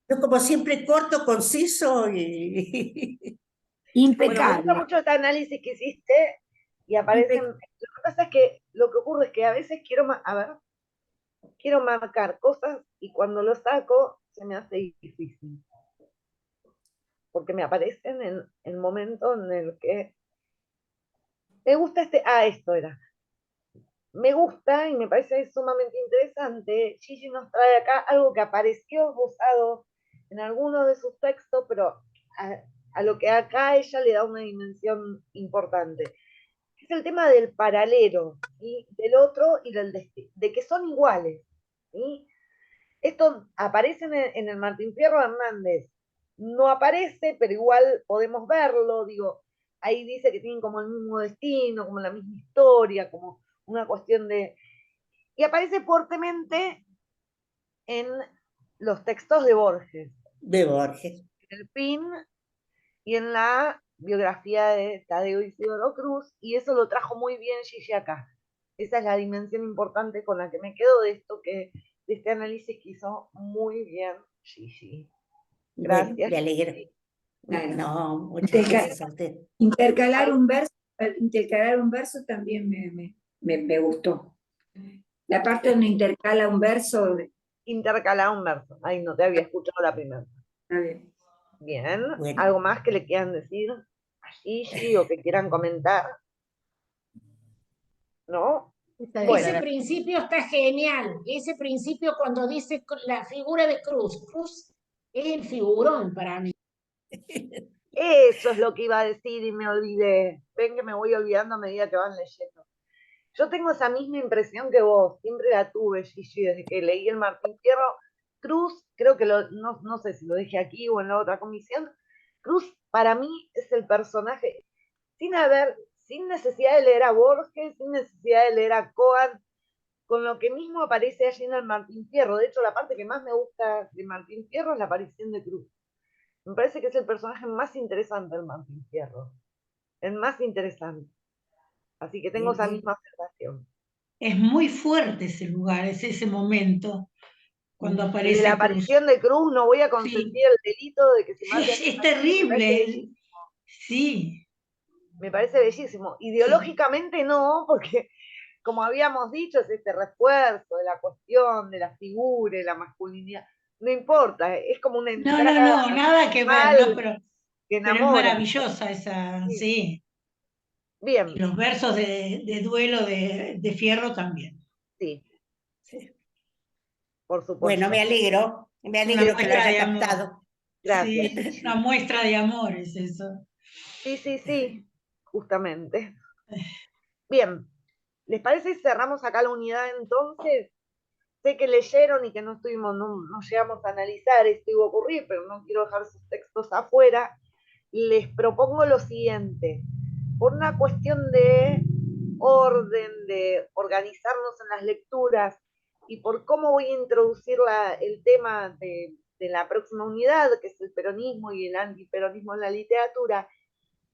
Speaker 10: yo como siempre corto, conciso y...
Speaker 1: Bueno, me gusta mucho este análisis que hiciste y aparecen... Lo que pasa es que lo que ocurre es que a veces quiero marcar cosas y cuando lo saco se me hace difícil. Porque me aparecen en el momento en el que me gusta esto era. Me gusta y me parece sumamente interesante. Gigi nos trae acá algo que apareció esbozado en alguno de sus textos, pero a lo que acá ella le da una dimensión importante. Es el tema del paralelo, ¿sí? Del otro y de que son iguales. ¿Sí? Esto aparece en el Martín Fierro Hernández. No aparece, pero igual podemos verlo. Digo, ahí dice que tienen como el mismo destino, como la misma historia, como una cuestión de... Y aparece fuertemente en los textos de Borges. En el PIN y en la biografía de Tadeo Isidoro Cruz, y eso lo trajo muy bien Gigi acá. Esa es la dimensión importante con la que me quedo de este análisis que hizo muy bien Gigi. Gracias.
Speaker 10: Bueno, me alegro.
Speaker 9: Claro.
Speaker 10: No, muchas gracias a usted.
Speaker 9: Intercalar un verso también me gustó. La parte donde intercala un verso.
Speaker 1: Intercala un verso. Ay, no te había escuchado la primera. Bien.
Speaker 10: Bueno.
Speaker 1: ¿Algo más que le quieran decir a Gigi o que quieran comentar? ¿No?
Speaker 2: Ese principio está genial. Ese principio cuando dice la figura de Cruz. Cruz es el figurón para mí.
Speaker 1: Eso es lo que iba a decir y me olvidé. Ven que me voy olvidando a medida que van leyendo. Yo tengo esa misma impresión que vos, siempre la tuve, Gigi, desde que leí el Martín Fierro. Cruz, creo que no sé si lo dije aquí o en la otra comisión, Cruz para mí es el personaje, sin haber sin necesidad de leer a Borges, sin necesidad de leer a Coan, con lo que mismo aparece allí en el Martín Fierro. De hecho, la parte que más me gusta de Martín Fierro es la aparición de Cruz. Me parece que es el personaje más interesante del Martín Fierro. El más interesante. Así que tengo esa misma sensación.
Speaker 12: Es muy fuerte ese lugar, es ese momento, cuando aparece
Speaker 1: la
Speaker 12: Cruz.
Speaker 1: aparición de Cruz, no voy a consentir el delito de que se mate.
Speaker 12: Es terrible, sí.
Speaker 1: Me parece bellísimo. Ideológicamente no, porque como habíamos dicho, es este refuerzo de la cuestión, de la figura, de la masculinidad. No importa, es como una entrada.
Speaker 12: No, nada que ver, no, pero es maravillosa esa, sí.
Speaker 1: Bien.
Speaker 12: Y los versos de duelo de Fierro también.
Speaker 1: Sí. Por supuesto.
Speaker 10: Bueno, me alegro que lo haya captado.
Speaker 1: Gracias.
Speaker 12: Sí, una muestra de amor es eso.
Speaker 1: Sí, justamente. Bien, ¿les parece si cerramos acá la unidad entonces? Sé que leyeron y que no llegamos a analizar esto iba a ocurrir, pero no quiero dejar sus textos afuera. Les propongo lo siguiente, por una cuestión de orden, de organizarnos en las lecturas y por cómo voy a introducir el tema de la próxima unidad, que es el peronismo y el antiperonismo en la literatura,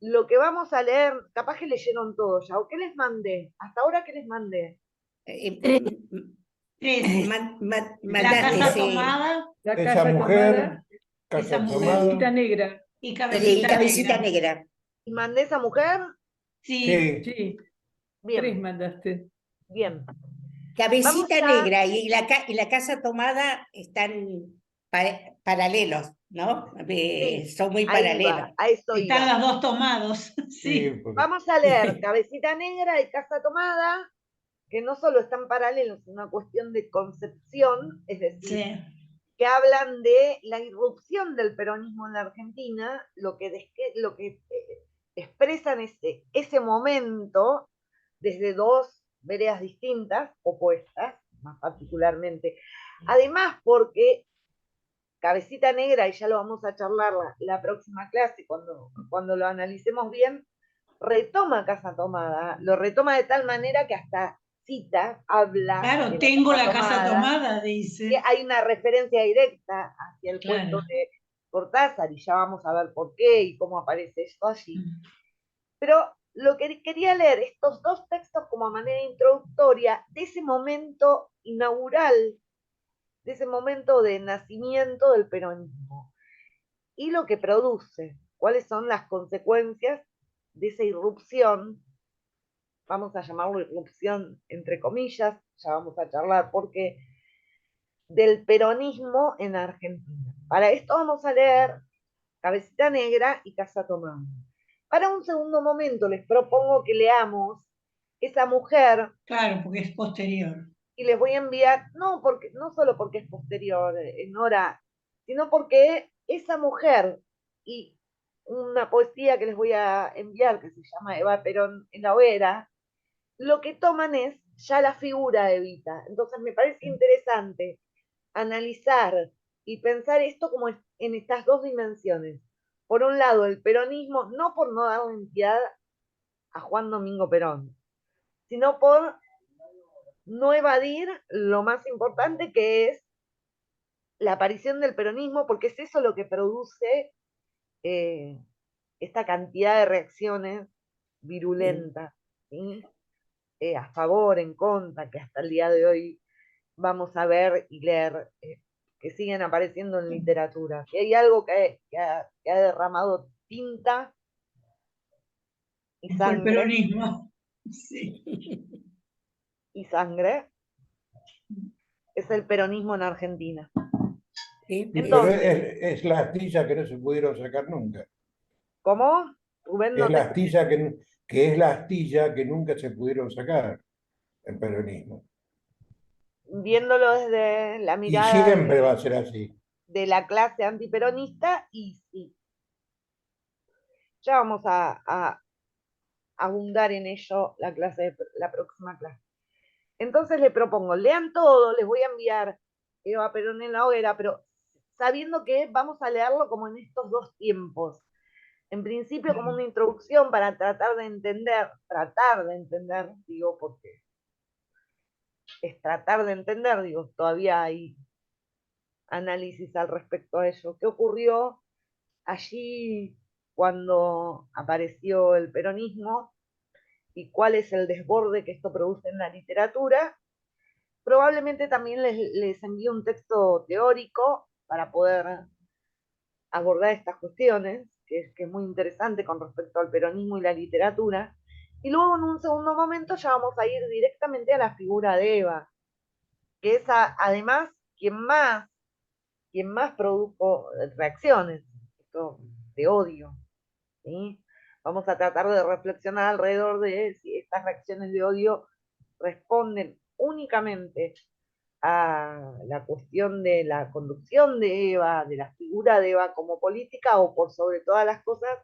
Speaker 1: lo que vamos a leer, capaz que leyeron todo ya, ¿o qué les mandé? ¿Hasta ahora qué les mandé?
Speaker 12: La casa tomada,
Speaker 5: la casa tomada,
Speaker 14: Cabecita negra.
Speaker 12: Y cabecita
Speaker 10: negra.
Speaker 1: ¿Y mandé esa mujer?
Speaker 14: Sí.
Speaker 1: Bien.
Speaker 14: 3 mandaste.
Speaker 1: Bien.
Speaker 10: Cabecita negra y la casa tomada están paralelos, ¿no? Son muy paralelos.
Speaker 12: Están los dos tomados. Sí.
Speaker 1: Vamos a leer Cabecita Negra y Casa Tomada, que no solo están paralelos, es una cuestión de concepción, es decir, que hablan de la irrupción del peronismo en la Argentina, lo que expresan ese momento desde dos veredas distintas, opuestas, más particularmente. Además, porque Cabecita Negra, y ya lo vamos a charlar la próxima clase, cuando lo analicemos bien, retoma Casa Tomada, lo retoma de tal manera que hasta cita, habla.
Speaker 12: Claro, tengo la casa tomada, dice.
Speaker 1: Hay una referencia directa hacia el cuento de Cortázar, y ya vamos a ver por qué y cómo aparece esto allí. Pero lo que quería leer, estos dos textos como manera introductoria de ese momento inaugural, de ese momento de nacimiento del peronismo, y lo que produce, cuáles son las consecuencias de esa irrupción, vamos a llamarlo irrupción entre comillas, ya vamos a charlar porque del peronismo en Argentina. Para esto vamos a leer Cabecita Negra y Casa Tomada. Para un segundo momento les propongo que leamos esa mujer.
Speaker 12: Claro, porque es posterior.
Speaker 1: Y les voy a enviar, no solo porque es posterior, Nora, sino porque esa mujer y una poesía que les voy a enviar que se llama Eva Perón en la hoguera, lo que toman es ya la figura de Evita. Entonces me parece interesante analizar y pensar esto como en estas dos dimensiones. Por un lado, el peronismo, no por no dar entidad a Juan Domingo Perón, sino por no evadir lo más importante que es la aparición del peronismo, porque es eso lo que produce esta cantidad de reacciones virulentas, ¿sí? A favor, en contra, que hasta el día de hoy vamos a ver y leer, que siguen apareciendo en literatura. Si hay algo que ha derramado tinta y sangre.
Speaker 12: El peronismo. Sí.
Speaker 1: Y sangre, es el peronismo en Argentina.
Speaker 5: Entonces, pero es la astilla que no se pudieron sacar nunca.
Speaker 1: ¿Cómo? Rubén,
Speaker 5: es la astilla que es la astilla que nunca se pudieron sacar, el peronismo.
Speaker 1: Viéndolo desde la mirada.
Speaker 5: Y siempre va a ser así.
Speaker 1: De la clase antiperonista, y sí. Ya vamos a abundar en ello la próxima clase. Entonces le propongo, lean todo, les voy a enviar Eva Perón en la hoguera, pero sabiendo que vamos a leerlo como en estos dos tiempos. en principio como una introducción para tratar de entender, digo, porque es tratar de entender, digo, todavía hay análisis al respecto a ello. ¿Qué ocurrió allí cuando apareció el peronismo y cuál es el desborde que esto produce en la literatura? Probablemente también les envío un texto teórico para poder abordar estas cuestiones, que es muy interesante con respecto al peronismo y la literatura. Y luego en un segundo momento ya vamos a ir directamente a la figura de Eva, que es además quien más produjo reacciones de odio, ¿sí? Vamos a tratar de reflexionar alrededor de si estas reacciones de odio responden únicamente a la cuestión de la conducción de Eva, de la figura de Eva como política, o por sobre todas las cosas,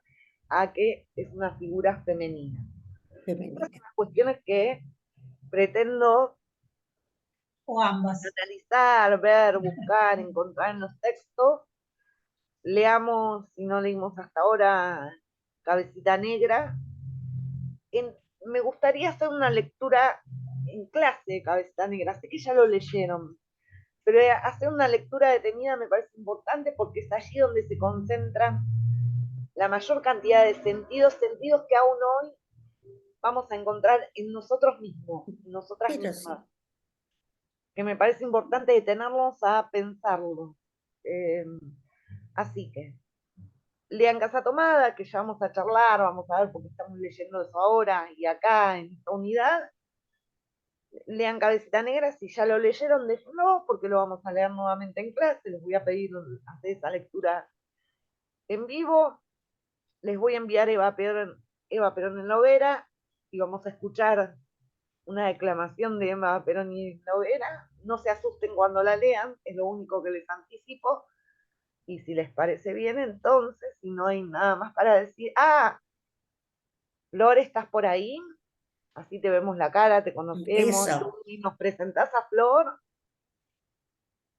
Speaker 1: a que es una figura femenina. Estas son las cuestiones que pretendo
Speaker 12: o ambas
Speaker 1: analizar, ver, buscar, encontrar en los textos. Leamos, si no leímos hasta ahora, Cabecita Negra. Me gustaría hacer una lectura en clase de Cabecita Negra, sé que ya lo leyeron, pero hacer una lectura detenida me parece importante porque es allí donde se concentran la mayor cantidad de sentidos que aún hoy vamos a encontrar en nosotros mismos, en nosotras mismas. Que me parece importante detenernos a pensarlo. Así que, lean Casa Tomada, que ya vamos a charlar, vamos a ver porque estamos leyendo eso ahora y acá en esta unidad. Lean Cabecita Negra, si ya lo leyeron, déjenlo, porque lo vamos a leer nuevamente en clase. Les voy a pedir hacer esa lectura en vivo. Les voy a enviar Eva Perón en Lovera y vamos a escuchar una declamación de Eva Perón en Lovera. No se asusten cuando la lean, es lo único que les anticipo. Y si les parece bien, entonces, si no hay nada más para decir. Flor, ¿estás por ahí? Así te vemos la cara, te conocemos. Y nos presentás a Flor.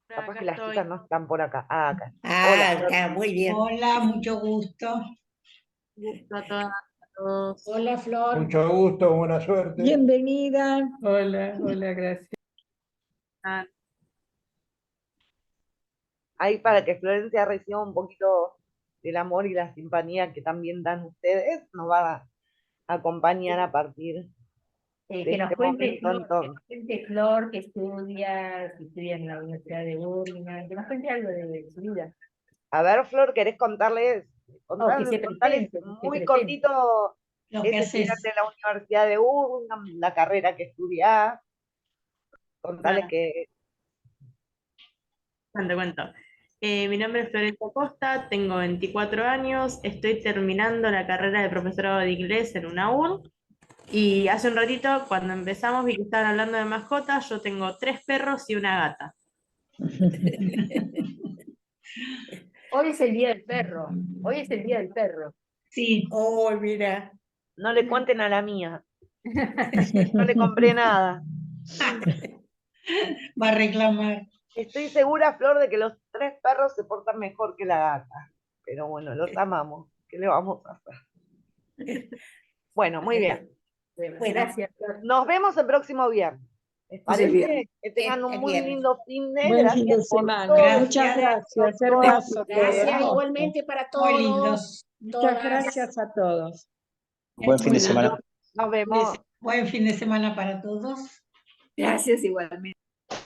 Speaker 1: Capaz que las chicas no están por acá. Acá.
Speaker 10: Hola, muy bien.
Speaker 12: Hola, mucho gusto.
Speaker 13: Gusto a todas, a todos.
Speaker 2: Hola, Flor.
Speaker 5: Mucho gusto, buena suerte.
Speaker 4: Bienvenida.
Speaker 14: Hola, gracias.
Speaker 1: Ahí para que Florencia reciba un poquito del amor y la simpatía que también dan ustedes, nos va a acompañar a partir de
Speaker 13: que nos
Speaker 1: este
Speaker 13: cuente
Speaker 1: momento.
Speaker 13: Flor, que estudia en la Universidad de Birmingham, que nos cuente algo de su vida.
Speaker 1: A ver, Flor, ¿querés contarles muy cortito
Speaker 12: lo que
Speaker 1: estudiante de la Universidad de Birmingham, la carrera que estudiás? Contarles que...
Speaker 16: Te cuento. Mi nombre es Florencia Costa, tengo 24 años, estoy terminando la carrera de profesorado de inglés en una UNC. Y hace un ratito, cuando empezamos, vi que estaban hablando de mascotas. Yo tengo 3 perros y una gata.
Speaker 13: Hoy es el día del perro. Hoy es el día del perro.
Speaker 12: Sí.
Speaker 10: Oh, mira.
Speaker 1: No le cuenten a la mía. No le compré nada.
Speaker 12: Va a reclamar.
Speaker 1: Estoy segura, Flor, de que los 3 perros se portan mejor que la gata. Pero bueno, los amamos. ¿Qué le vamos a hacer? Bueno, muy bien.
Speaker 13: Gracias.
Speaker 1: Nos vemos el próximo viernes. ¿Les parece? Que tengan un muy lindo fin de
Speaker 4: Buen fin de semana. Muchas gracias. Hermoso.
Speaker 2: Gracias igualmente para todos.
Speaker 12: Muy lindos.
Speaker 4: Muchas gracias a todos.
Speaker 3: Buen fin de semana.
Speaker 1: Nos vemos.
Speaker 12: Buen fin de semana para todos.
Speaker 6: Gracias igualmente.